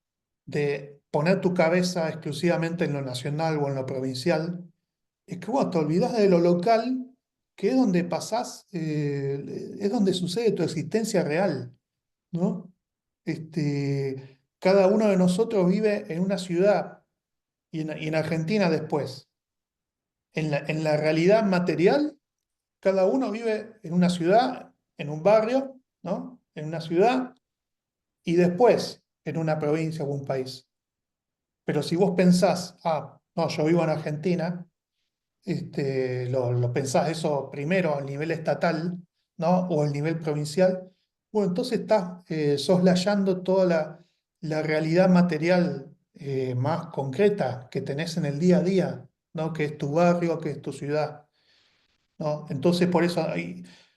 Speaker 1: de poner tu cabeza exclusivamente en lo nacional o en lo provincial es que vos te olvidás de lo local, que es donde pasás, es donde sucede tu existencia real, ¿no? Cada uno de nosotros vive en una ciudad y en Argentina después. En la realidad material, cada uno vive en una ciudad, en un barrio, ¿no? En una ciudad y después en una provincia o un país. Pero si vos pensás, no, yo vivo en Argentina, lo pensás eso primero al nivel estatal, ¿no? O al nivel provincial, bueno, entonces estás soslayando toda la realidad material más concreta que tenés en el día a día, ¿no? Que es tu barrio, que es tu ciudad, ¿no? Entonces, por eso,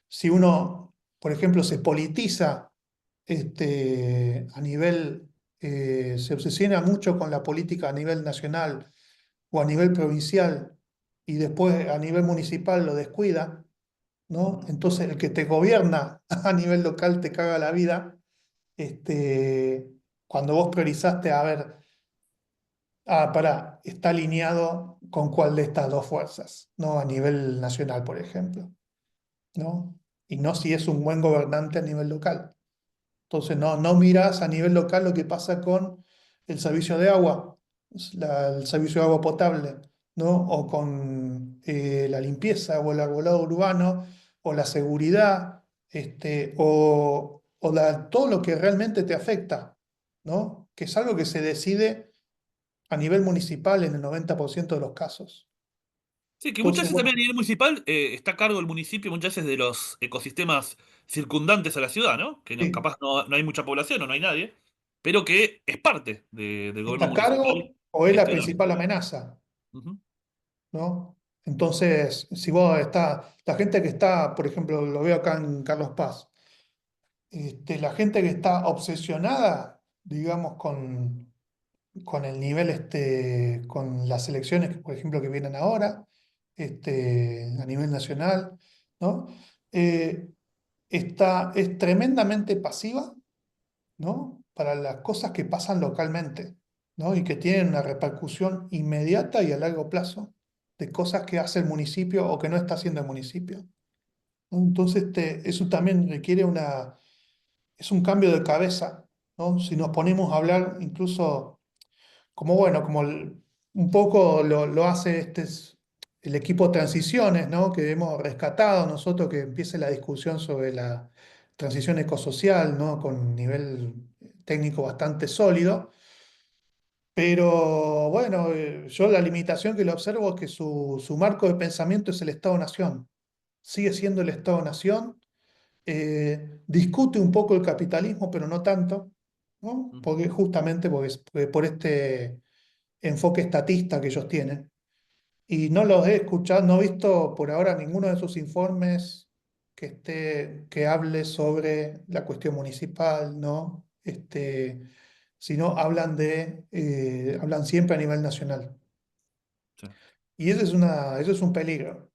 Speaker 1: si uno, por ejemplo, se politiza a nivel, se obsesiona mucho con la política a nivel nacional o a nivel provincial y después a nivel municipal lo descuida, ¿no? Entonces el que te gobierna a nivel local te caga la vida, cuando vos priorizaste, a ver, pará, está alineado con cuál de estas dos fuerzas, ¿no? A nivel nacional, por ejemplo, ¿no? Y no si es un buen gobernante a nivel local. Entonces no miras a nivel local lo que pasa con el servicio de agua, el servicio de agua potable, ¿no? O con la limpieza o el arbolado urbano o la seguridad. todo lo que realmente te afecta, ¿no? Que es algo que se decide a nivel municipal en el 90% de los casos.
Speaker 2: Sí, que muchas
Speaker 1: Entonces,
Speaker 2: veces también a
Speaker 1: bueno,
Speaker 2: nivel municipal está a cargo el municipio, muchas veces de los ecosistemas circundantes a la ciudad, ¿no? Que no,
Speaker 1: sí,
Speaker 2: capaz no hay mucha población o no hay nadie, pero que es parte del
Speaker 1: está
Speaker 2: gobierno
Speaker 1: a
Speaker 2: municipal
Speaker 1: cargo o es la
Speaker 2: gestionar.
Speaker 1: principal amenaza,
Speaker 2: Ujú,
Speaker 1: ¿no? Entonces, si vos está, la gente que está, por ejemplo, lo veo acá en Carlos Paz, la gente que está obsesionada, digamos, con el nivel, con las elecciones, que, por ejemplo, que vienen ahora, a nivel nacional, ¿no? Eh, es tremendamente pasiva, ¿no? Para las cosas que pasan localmente, ¿no? Y que tienen una repercusión inmediata y a largo plazo de cosas que hace el municipio o que no está haciendo el municipio, ¿no? Entonces, eso también requiere es un cambio de cabeza, ¿no? Si nos ponemos a hablar incluso como bueno, un poco lo hace el equipo de transiciones, ¿no? Que hemos rescatado nosotros, que empiece la discusión sobre la transición ecosocial, ¿no? Con un nivel técnico bastante sólido. Pero bueno, yo la limitación que le observo es que su marco de pensamiento es el Estado-Nación. Sigue siendo el Estado-Nación. Discute un poco el capitalismo, pero no tanto, ¿no?
Speaker 2: ujú.
Speaker 1: Porque justamente porque por este enfoque estatista que ellos tienen. Y no los he escuchado, no he visto por ahora ninguno de sus informes que hable sobre la cuestión municipal, ¿no? Sino hablan siempre a nivel nacional.
Speaker 2: Sí.
Speaker 1: Y eso es un peligro,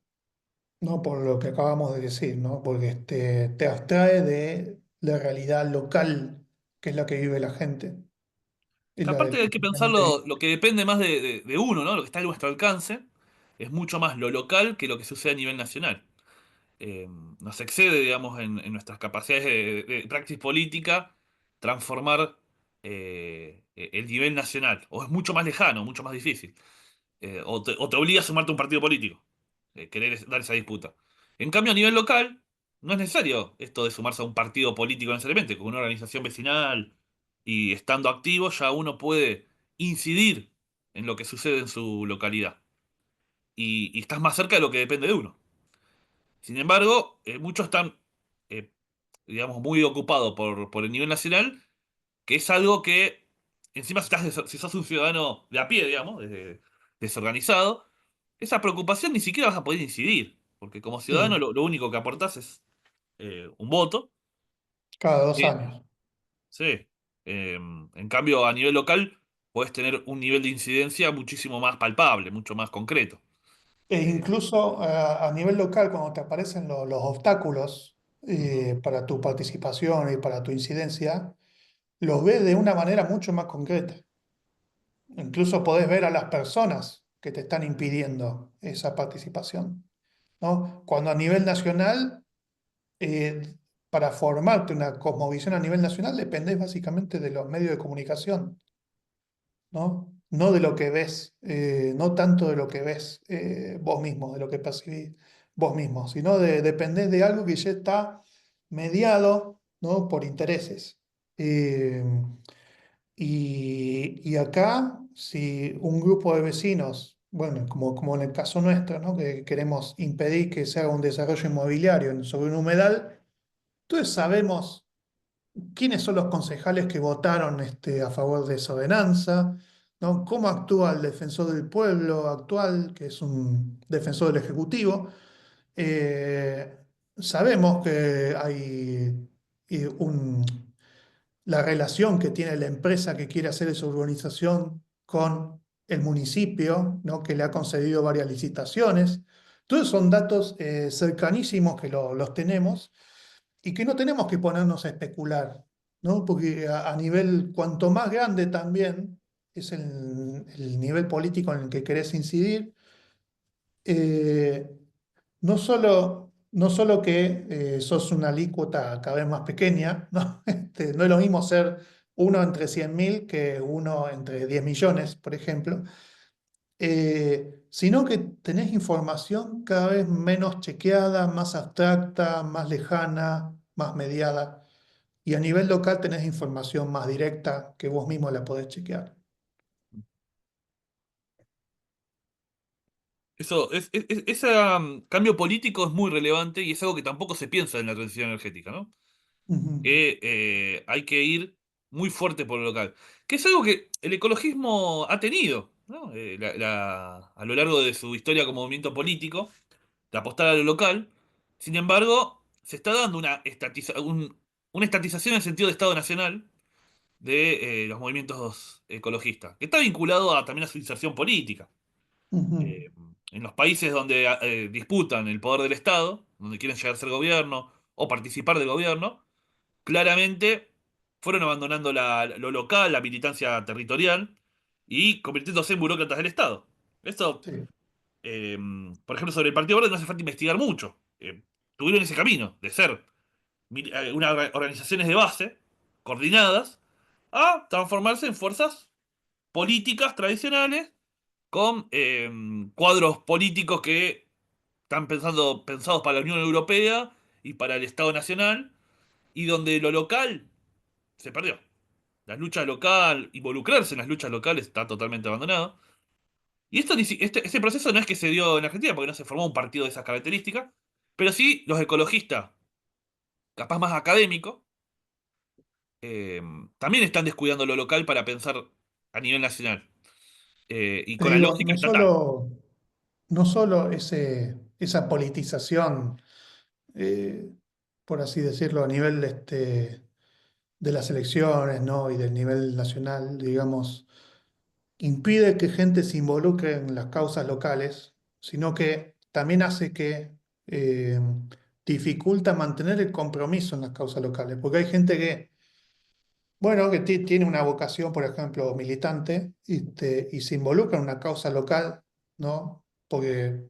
Speaker 1: ¿no? Por lo que acabamos de decir, ¿no? Porque te abstrae de la realidad local, que es la que vive la gente, es
Speaker 2: Que
Speaker 1: la
Speaker 2: aparte
Speaker 1: del
Speaker 2: hay que
Speaker 1: realmente.
Speaker 2: pensarlo, lo que depende más de uno, ¿no? Lo que está a nuestro alcance, es mucho más lo local que lo que sucede a nivel nacional. eh, Nos excede, digamos, en nuestras capacidades de praxis política transformar el nivel nacional. O es mucho más lejano, mucho más difícil. O te obliga a sumarte a un partido político, querer dar esa disputa. En cambio, a nivel local, no es necesario esto de sumarse a un partido político necesariamente, con una organización vecinal y estando activo ya uno puede incidir en lo que sucede en su localidad. Y estás más cerca de lo que depende de uno. Sin embargo, muchos están, eh, digamos, muy ocupados por el nivel nacional, que es algo que, encima si sos un ciudadano de a pie, digamos, desorganizado, esa preocupación ni siquiera vas a poder incidir, porque como ciudadano
Speaker 1: Sí,
Speaker 2: lo único que aportás es un voto.
Speaker 1: cada dos
Speaker 2: que-
Speaker 1: años.
Speaker 2: sí. En cambio, a nivel local, podés tener un nivel de incidencia muchísimo más palpable, mucho más concreto.
Speaker 1: E
Speaker 2: Eh,
Speaker 1: incluso a nivel local, cuando te aparecen los obstáculos
Speaker 2: Ujú,
Speaker 1: para tu participación y para tu incidencia, los ves de una manera mucho más concreta. Incluso podés ver a las personas que te están impidiendo esa participación, ¿no? Cuando a nivel nacional, eh, para formarte una cosmovisión a nivel nacional, dependés básicamente de los medios de comunicación, ¿no? No de lo que ves, no tanto de lo que ves vos mismo, de lo que percibís vos mismo, sino dependés de algo que ya está mediado, ¿no? Por intereses. Eh, y acá, si un grupo de vecinos, bueno, como en el caso nuestro, ¿no? Que queremos impedir que se haga un desarrollo inmobiliario sobre un humedal, entonces sabemos quiénes son los concejales que votaron a favor de esa ordenanza, ¿no? Cómo actúa el defensor del pueblo actual, que es un defensor del Ejecutivo. Eh, Sabemos que hay la relación que tiene la empresa que quiere hacer esa urbanización con el municipio, ¿no? Que le ha concedido varias licitaciones. Todos son datos cercanísimos que los tenemos y que no tenemos que ponernos a especular, ¿no? Porque a nivel, cuanto más grande también es el nivel político en el que querés incidir, eh, no solo que sos una alícuota cada vez más pequeña, ¿no? No es lo mismo ser uno entre 100.000 que uno entre 10 millones, por ejemplo, sino que tenés información cada vez menos chequeada, más abstracta, más lejana, más mediada, y a nivel local tenés información más directa que vos mismo la podés chequear.
Speaker 2: Eso, ese cambio político es muy relevante y es algo que tampoco se piensa en la transición energética, ¿no?
Speaker 1: Ujú,
Speaker 2: Que hay que ir muy fuerte por lo local. Que es algo que el ecologismo ha tenido, ¿no? A lo largo de su historia como movimiento político, de apostar a lo local. Sin embargo, se está dando una estatización en el sentido de Estado Nacional de los movimientos ecologistas, que está vinculado también a su inserción política.
Speaker 1: ujú.
Speaker 2: Eh, en los países donde disputan el poder del Estado, donde quieren llegar a ser gobierno o participar del gobierno, claramente fueron abandonando lo local, la militancia territorial y convirtiéndose en burócratas del Estado. Esto,
Speaker 1: Sí.
Speaker 2: eh, por ejemplo, sobre el Partido Verde no hace falta investigar mucho. Tuvieron ese camino de ser organizaciones de base, coordinadas, a transformarse en fuerzas políticas tradicionales con cuadros políticos que están pensados para la Unión Europea y para el Estado Nacional, y donde lo local se perdió. La lucha local, involucrarse en las luchas locales está totalmente abandonado. Y esto, este proceso no es que se dio en Argentina, porque no se formó un partido de esas características, pero sí los ecologistas, capaz más académicos, eh, también están descuidando lo local para pensar a nivel nacional y
Speaker 1: Te
Speaker 2: con la
Speaker 1: digo,
Speaker 2: lógica estatal.
Speaker 1: no solo esa politización, eh, por así decirlo, a nivel de las elecciones, ¿no? Y del nivel nacional, digamos, impide que gente se involucre en las causas locales, sino que también hace que dificulta mantener el compromiso en las causas locales, porque hay gente que, bueno, que tiene una vocación, por ejemplo, militante, y se involucra en una causa local, ¿no? Porque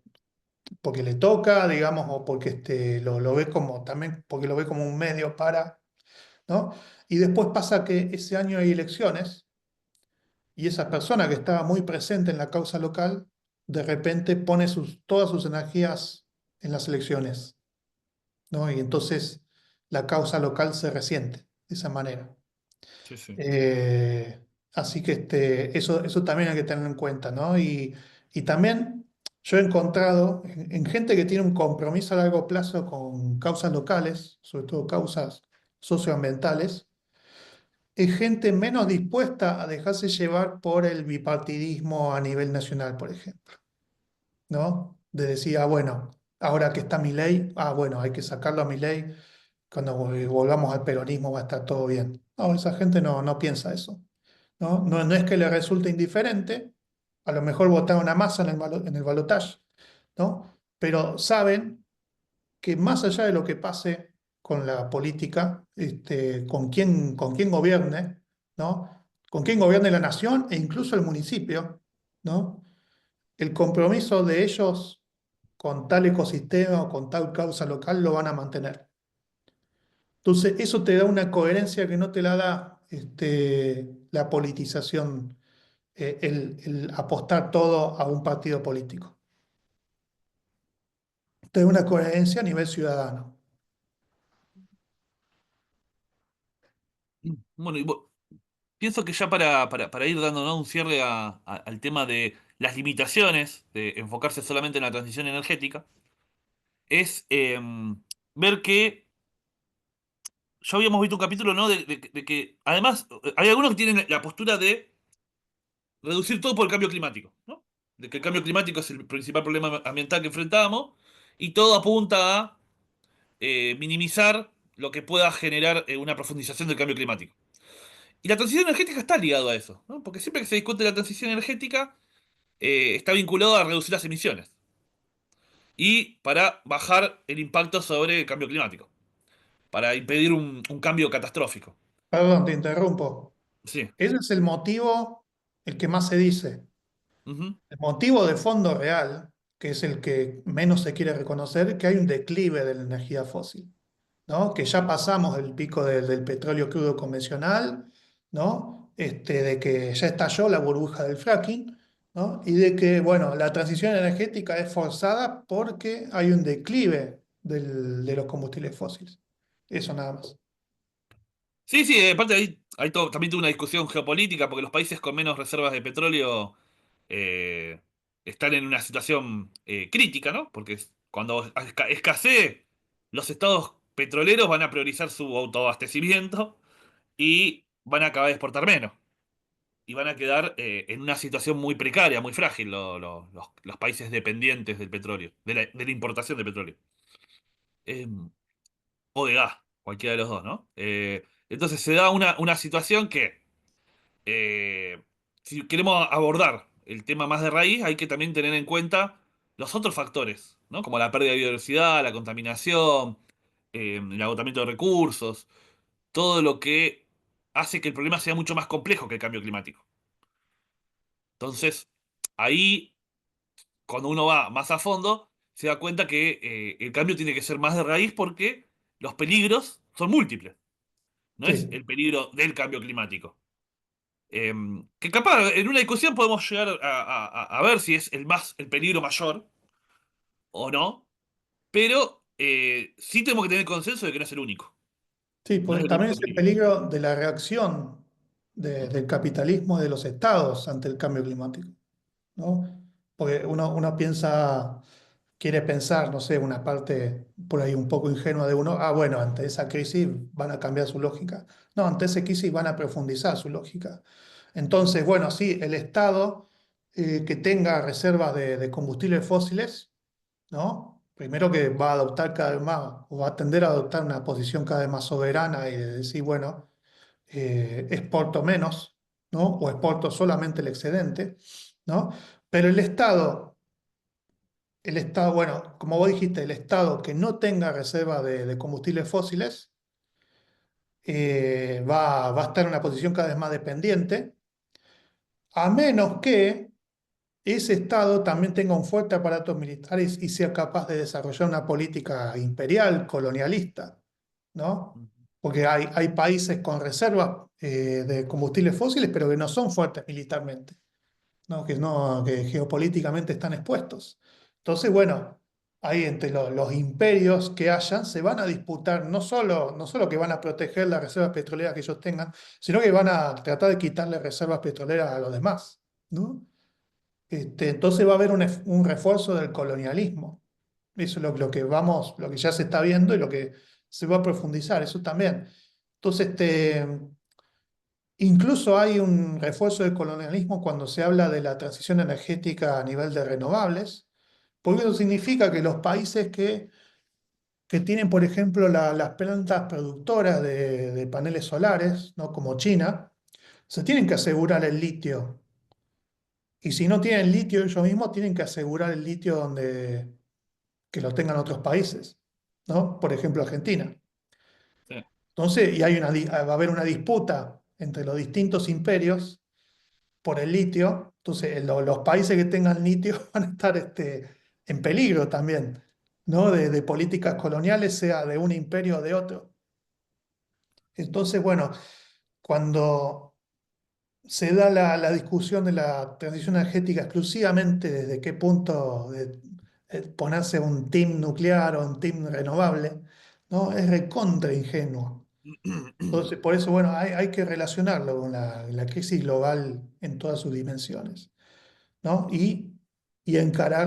Speaker 1: le toca, digamos, o porque lo ve como, también porque lo ve como un medio para, ¿no? Y después pasa que ese año hay elecciones y esa persona que estaba muy presente en la causa local, de repente pone todas sus energías en las elecciones, ¿no? Y entonces la causa local se resiente de esa manera.
Speaker 2: Sí, sí.
Speaker 1: Así que eso también hay que tenerlo en cuenta, ¿no? Y también yo he encontrado en gente que tiene un compromiso a largo plazo con causas locales, sobre todo causas socioambientales, es gente menos dispuesta a dejarse llevar por el bipartidismo a nivel nacional, por ejemplo, ¿no? De decir, ah, bueno, ahora que está mi ley, ah, bueno, hay que sacarlo a mi ley, cuando volvamos al peronismo va a estar todo bien. No, esa gente no piensa eso, ¿no? No es que le resulte indiferente, a lo mejor votaron a Massa en el balotaje, ¿no? Pero saben que más allá de lo que pase con la política, con quién gobierne, ¿no? Con quién gobierne la nación e incluso el municipio, ¿no? El compromiso de ellos con tal ecosistema o con tal causa local lo van a mantener. Entonces, eso te da una coherencia que no te la da la politización, el apostar todo a un partido político. Te da una coherencia a nivel ciudadano.
Speaker 2: Bueno, pienso que ya para ir dando, ¿no?, un cierre al tema de las limitaciones de enfocarse solamente en la transición energética, es ver que ya habíamos visto un capítulo, ¿no?, de que además hay algunos que tienen la postura de reducir todo por el cambio climático, ¿no? De que el cambio climático es el principal problema ambiental que enfrentamos y todo apunta a minimizar lo que pueda generar una profundización del cambio climático. Y la transición energética está ligado a eso, ¿no? Porque siempre que se discute la transición energética, está vinculado a reducir las emisiones y para bajar el impacto sobre el cambio climático, para impedir un cambio catastrófico.
Speaker 1: Perdón, te interrumpo.
Speaker 2: Sí.
Speaker 1: Ese es el motivo, el que más se dice.
Speaker 2: Ujú.
Speaker 1: El motivo de fondo real, que es el que menos se quiere reconocer, que hay un declive de la energía fósil, ¿no? Que ya pasamos el pico del petróleo crudo convencional, ¿no? De que ya estalló la burbuja del fracking, ¿no? Y de que, bueno, la transición energética es forzada porque hay un declive de los combustibles fósiles. Eso nada más.
Speaker 2: Sí, sí, aparte hay todo, también tuve una discusión geopolítica porque los países con menos reservas de petróleo eh, están en una situación crítica, ¿no? Porque cuando escasee, los estados petroleros van a priorizar su autoabastecimiento y van a acabar de exportar menos. Y van a quedar en una situación muy precaria, muy frágil los países dependientes del petróleo, de la importación de petróleo. Eh, o de gas, cualquiera de los dos, ¿no? Entonces se da una situación que, eh, si queremos abordar el tema más de raíz, hay que también tener en cuenta los otros factores, ¿no? Como la pérdida de biodiversidad, la contaminación, el agotamiento de recursos, todo lo que hace que el problema sea mucho más complejo que el cambio climático. Entonces, ahí, cuando uno va más a fondo, se da cuenta que el cambio tiene que ser más de raíz porque los peligros son múltiples. No es
Speaker 1: Sí,
Speaker 2: el peligro del cambio climático. Que capaz en una discusión podemos llegar a ver si es el peligro mayor o no, pero sí tenemos que tener consenso de que no es el único.
Speaker 1: sí,
Speaker 2: No es
Speaker 1: pues
Speaker 2: el
Speaker 1: también
Speaker 2: único
Speaker 1: es el
Speaker 2: peligro.
Speaker 1: peligro de la reacción del capitalismo de los estados ante el cambio climático, ¿no? Porque uno piensa, quiere pensar, no sé, una parte por ahí un poco ingenua de uno, bueno, ante esa crisis van a cambiar su lógica. No, ante esa crisis van a profundizar su lógica. Entonces, bueno, sí, el Estado que tenga reservas de combustibles fósiles, ¿no? Primero que va a adoptar cada vez más, o va a tender a adoptar una posición cada vez más soberana y de decir, bueno, exporto menos, ¿no? O exporto solamente el excedente, ¿no? Pero el Estado, bueno, como vos dijiste, el Estado que no tenga reserva de combustibles fósiles va a estar en una posición cada vez más dependiente, a menos que ese Estado también tenga un fuerte aparato militar y sea capaz de desarrollar una política imperial, colonialista, ¿no? Porque hay países con reservas de combustibles fósiles, pero que no son fuertes militarmente. ¿No? Que geopolíticamente están expuestos. Entonces, bueno, ahí entre los imperios que hayan se van a disputar, no solo que van a proteger las reservas petroleras que ellos tengan, sino que van a tratar de quitarle reservas petroleras a los demás, ¿no? Entonces va a haber un refuerzo del colonialismo. Eso es lo que vamos, lo que ya se está viendo y lo que se va a profundizar, eso también. Entonces, incluso hay un refuerzo del colonialismo cuando se habla de la transición energética a nivel de renovables, porque eso significa que los países que tienen, por ejemplo, las plantas productoras de paneles solares, ¿no? Como China, se tienen que asegurar el litio. Y si no tienen litio ellos mismos, tienen que asegurar el litio donde que lo tengan otros países, ¿no? Por ejemplo, Argentina.
Speaker 2: Sí.
Speaker 1: Entonces, y va a haber una disputa entre los distintos imperios por el litio. Entonces, los países que tengan litio van a estar en peligro también, ¿no? De políticas coloniales, sea de un imperio o de otro. Entonces, bueno, cuando se da la discusión de la transición energética exclusivamente desde qué punto de, ponerse un team nuclear o un team renovable, ¿no? Es recontra ingenuo. Entonces, por eso, bueno, hay que relacionarlo con la crisis global en todas sus dimensiones. ¿No? Y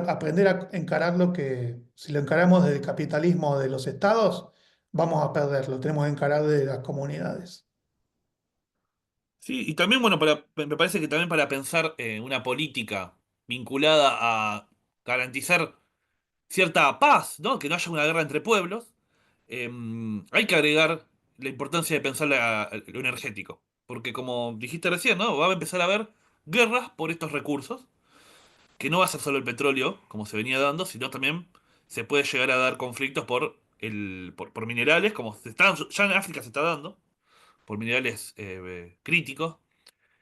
Speaker 1: aprender a encararlo que si lo encaramos desde el capitalismo de los estados, vamos a perderlo, tenemos que encarar de las comunidades.
Speaker 2: Sí, y también, bueno, me parece que también para pensar una política vinculada a garantizar cierta paz, ¿no? Que no haya una guerra entre pueblos, hay que agregar la importancia de pensar lo energético. Porque como dijiste recién, ¿no? Va a empezar a haber guerras por estos recursos, que no va a ser solo el petróleo, como se venía dando, sino también se puede llegar a dar conflictos por minerales, como ya en África se está dando, por minerales críticos,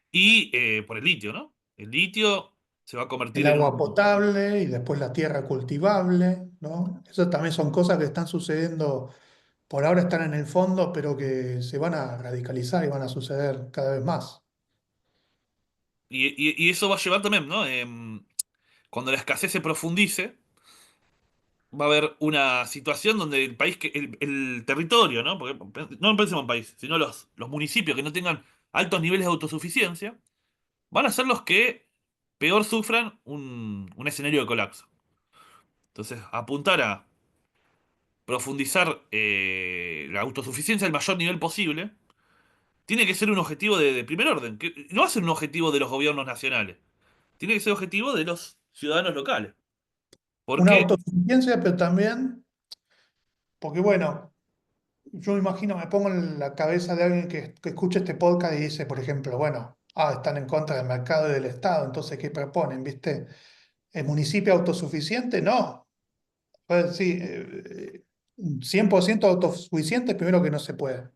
Speaker 2: y por el litio, ¿no? El litio se va a
Speaker 1: El
Speaker 2: convertir en
Speaker 1: agua
Speaker 2: un...
Speaker 1: potable y después la tierra cultivable, ¿no? Eso también son cosas que están sucediendo, por ahora están en el fondo, pero que se van a radicalizar y van a suceder cada vez más.
Speaker 2: Y eso va a llevar también, ¿no? Cuando la escasez se profundice, va a haber una situación donde el país, el territorio, ¿no? Porque no pensemos en país, sino los municipios que no tengan altos niveles de autosuficiencia, van a ser los que peor sufran un escenario de colapso. Entonces, apuntar a profundizar la autosuficiencia al mayor nivel posible, tiene que ser un objetivo de primer orden, que no va a ser un objetivo de los gobiernos nacionales, tiene que ser objetivo de los ciudadanos locales.
Speaker 1: Una
Speaker 2: Porque,
Speaker 1: autosuficiencia, pero también, porque bueno, yo me imagino, me pongo en la cabeza de alguien que escucha este podcast y dice, por ejemplo, bueno, están en contra del mercado y del Estado, entonces, ¿qué proponen? ¿Viste? ¿El municipio autosuficiente? No. Pues sí, 100% autosuficiente, primero que no se puede.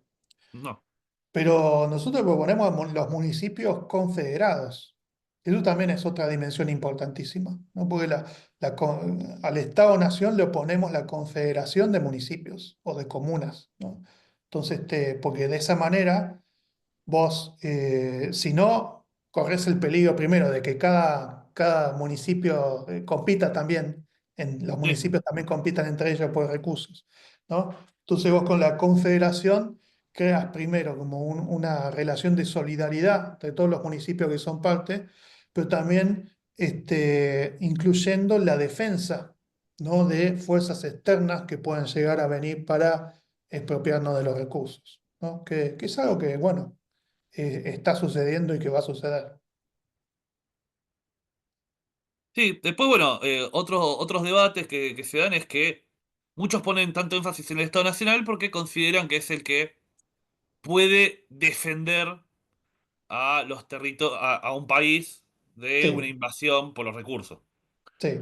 Speaker 2: no,
Speaker 1: Pero nosotros proponemos los municipios confederados. Eso también es otra dimensión importantísima, ¿no? Porque al Estado-Nación le oponemos la confederación de municipios o de comunas, ¿no? Entonces, porque de esa manera vos, si no, corres el peligro primero de que cada municipio compita también, los
Speaker 2: sí,
Speaker 1: municipios también compitan entre ellos por recursos, ¿no? Entonces vos con la confederación creas primero como una relación de solidaridad entre todos los municipios que son parte, pero también incluyendo la defensa, ¿no? De fuerzas externas que pueden llegar a venir para expropiarnos de los recursos, ¿no? Que es algo que, bueno, está sucediendo y que va a suceder.
Speaker 2: sí. Después, bueno, otros debates que se dan es que muchos ponen tanto énfasis en el Estado Nacional porque consideran que es el que puede defender a a un país de una
Speaker 1: Sí,
Speaker 2: invasión por los recursos.
Speaker 1: sí,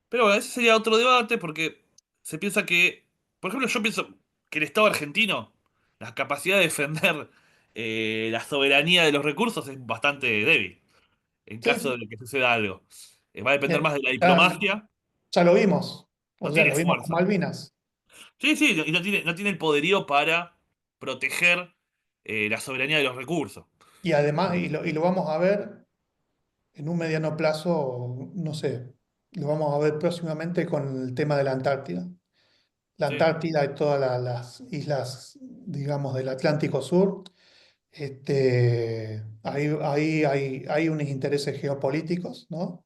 Speaker 2: Pero bueno, ese sería otro debate porque se piensa que, por ejemplo, yo pienso que el Estado argentino, la capacidad de defender la soberanía de los recursos es bastante débil en caso
Speaker 1: sí.
Speaker 2: de que suceda algo. Va a depender más de la
Speaker 1: Ya,
Speaker 2: diplomacia,
Speaker 1: ya lo vimos, o
Speaker 2: no
Speaker 1: sea,
Speaker 2: tiene
Speaker 1: lo vimos con
Speaker 2: fuerza.
Speaker 1: Malvinas.
Speaker 2: Sí, sí, y no tiene el poderío para proteger la soberanía de los recursos.
Speaker 1: Y además, y lo vamos a ver en un mediano plazo, no sé, lo vamos a ver próximamente con el tema de la Antártida. La
Speaker 2: Sí,
Speaker 1: Antártida y todas las islas, digamos, del Atlántico Sur, hay unos intereses geopolíticos, ¿no?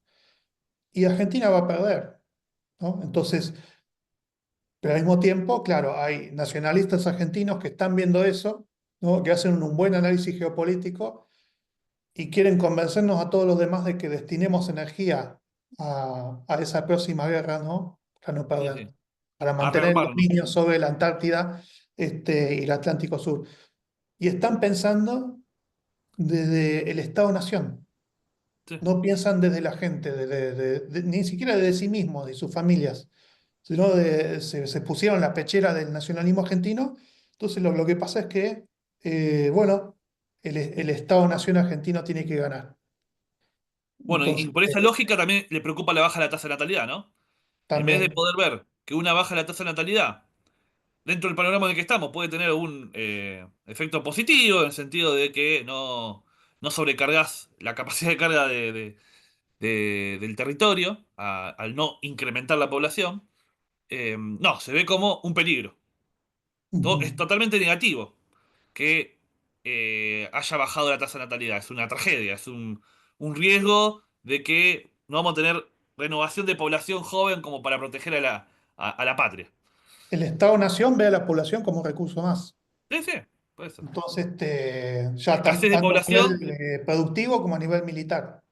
Speaker 1: Y Argentina va a perder, ¿no? Entonces, pero al mismo tiempo, claro, hay nacionalistas argentinos que están viendo eso, ¿no? Que hacen un buen análisis geopolítico y quieren convencernos a todos los demás de que destinemos energía a esa próxima guerra, ¿no? Para no
Speaker 2: sí,
Speaker 1: perder,
Speaker 2: sí.
Speaker 1: para
Speaker 2: A
Speaker 1: mantener el
Speaker 2: rearmarnos.
Speaker 1: dominio sobre la Antártida, y el Atlántico Sur. Y están pensando desde el Estado-Nación,
Speaker 2: Sí.
Speaker 1: no piensan desde la gente, ni siquiera desde sí mismos, de sus familias, sino se pusieron la pechera del nacionalismo argentino. Entonces lo que pasa es que, bueno, el Estado-Nación argentino tiene que ganar.
Speaker 2: Bueno, y
Speaker 1: Entonces,
Speaker 2: por esa lógica también le preocupa la baja de la tasa de natalidad, ¿no? En vez de
Speaker 1: también,
Speaker 2: poder ver que una baja de la tasa de natalidad dentro del panorama en el que estamos puede tener un efecto positivo en el sentido de que no sobrecargas la capacidad de carga del territorio al no incrementar la población. No, se ve como un peligro. Es
Speaker 1: ujú.
Speaker 2: totalmente negativo que haya bajado la tasa de natalidad. Es una tragedia, es un riesgo de que no vamos a tener renovación de población joven como para proteger a la patria.
Speaker 1: El Estado-Nación ve a la población como un recurso más.
Speaker 2: Sí, sí, por eso.
Speaker 1: Entonces, ya
Speaker 2: Escasez de
Speaker 1: tanto a
Speaker 2: población,
Speaker 1: nivel productivo como a nivel militar,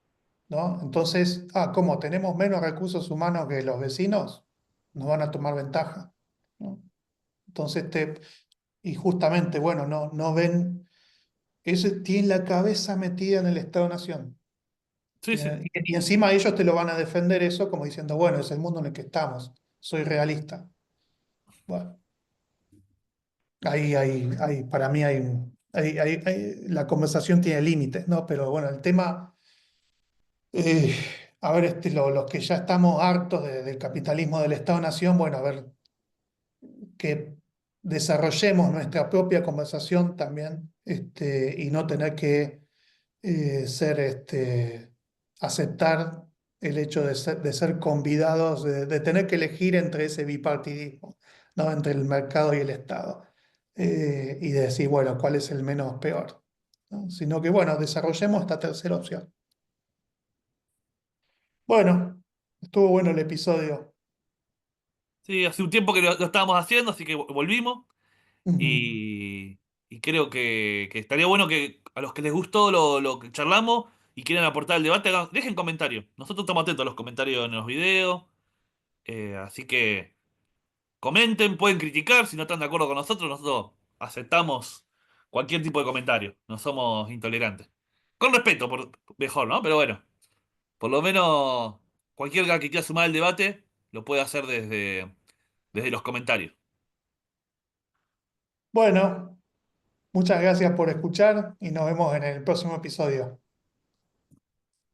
Speaker 1: ¿no? Entonces, ¿cómo? ¿Tenemos menos recursos humanos que los vecinos? Nos van a tomar ventaja, ¿no? Entonces, y justamente, bueno, no ven, tienen la cabeza metida en el Estado-Nación.
Speaker 2: sí, sí.
Speaker 1: Y encima ellos te lo van a defender eso como diciendo, bueno, es el mundo en el que estamos, soy realista. Bueno, para mí la conversación tiene límites, ¿no? Pero bueno, el tema, eh, a ver, los que ya estamos hartos del capitalismo del Estado-Nación, bueno, a ver, que desarrollemos nuestra propia conversación también, y no tener que aceptar el hecho de ser convidados, de tener que elegir entre ese bipartidismo, ¿no? Entre el mercado y el Estado. Y de decir, bueno, ¿cuál es el menos peor? ¿No? Sino que, bueno, desarrollemos esta tercera opción. Bueno, estuvo bueno el episodio.
Speaker 2: Sí, hace un tiempo que lo estábamos haciendo, así que volvimos.
Speaker 1: Ujú.
Speaker 2: Y, y creo que estaría bueno que a los que les gustó lo que charlamos y quieran aportar al debate, dejen comentarios. Nosotros estamos atentos a los comentarios en los videos. Así que comenten, pueden criticar si no están de acuerdo con nosotros. Nosotros aceptamos cualquier tipo de comentario. No somos intolerantes. Con respeto, mejor, ¿no? Pero bueno, por lo menos cualquier que quiera sumar al debate lo puede hacer desde los comentarios.
Speaker 1: Bueno, muchas gracias por escuchar y nos vemos en el próximo episodio.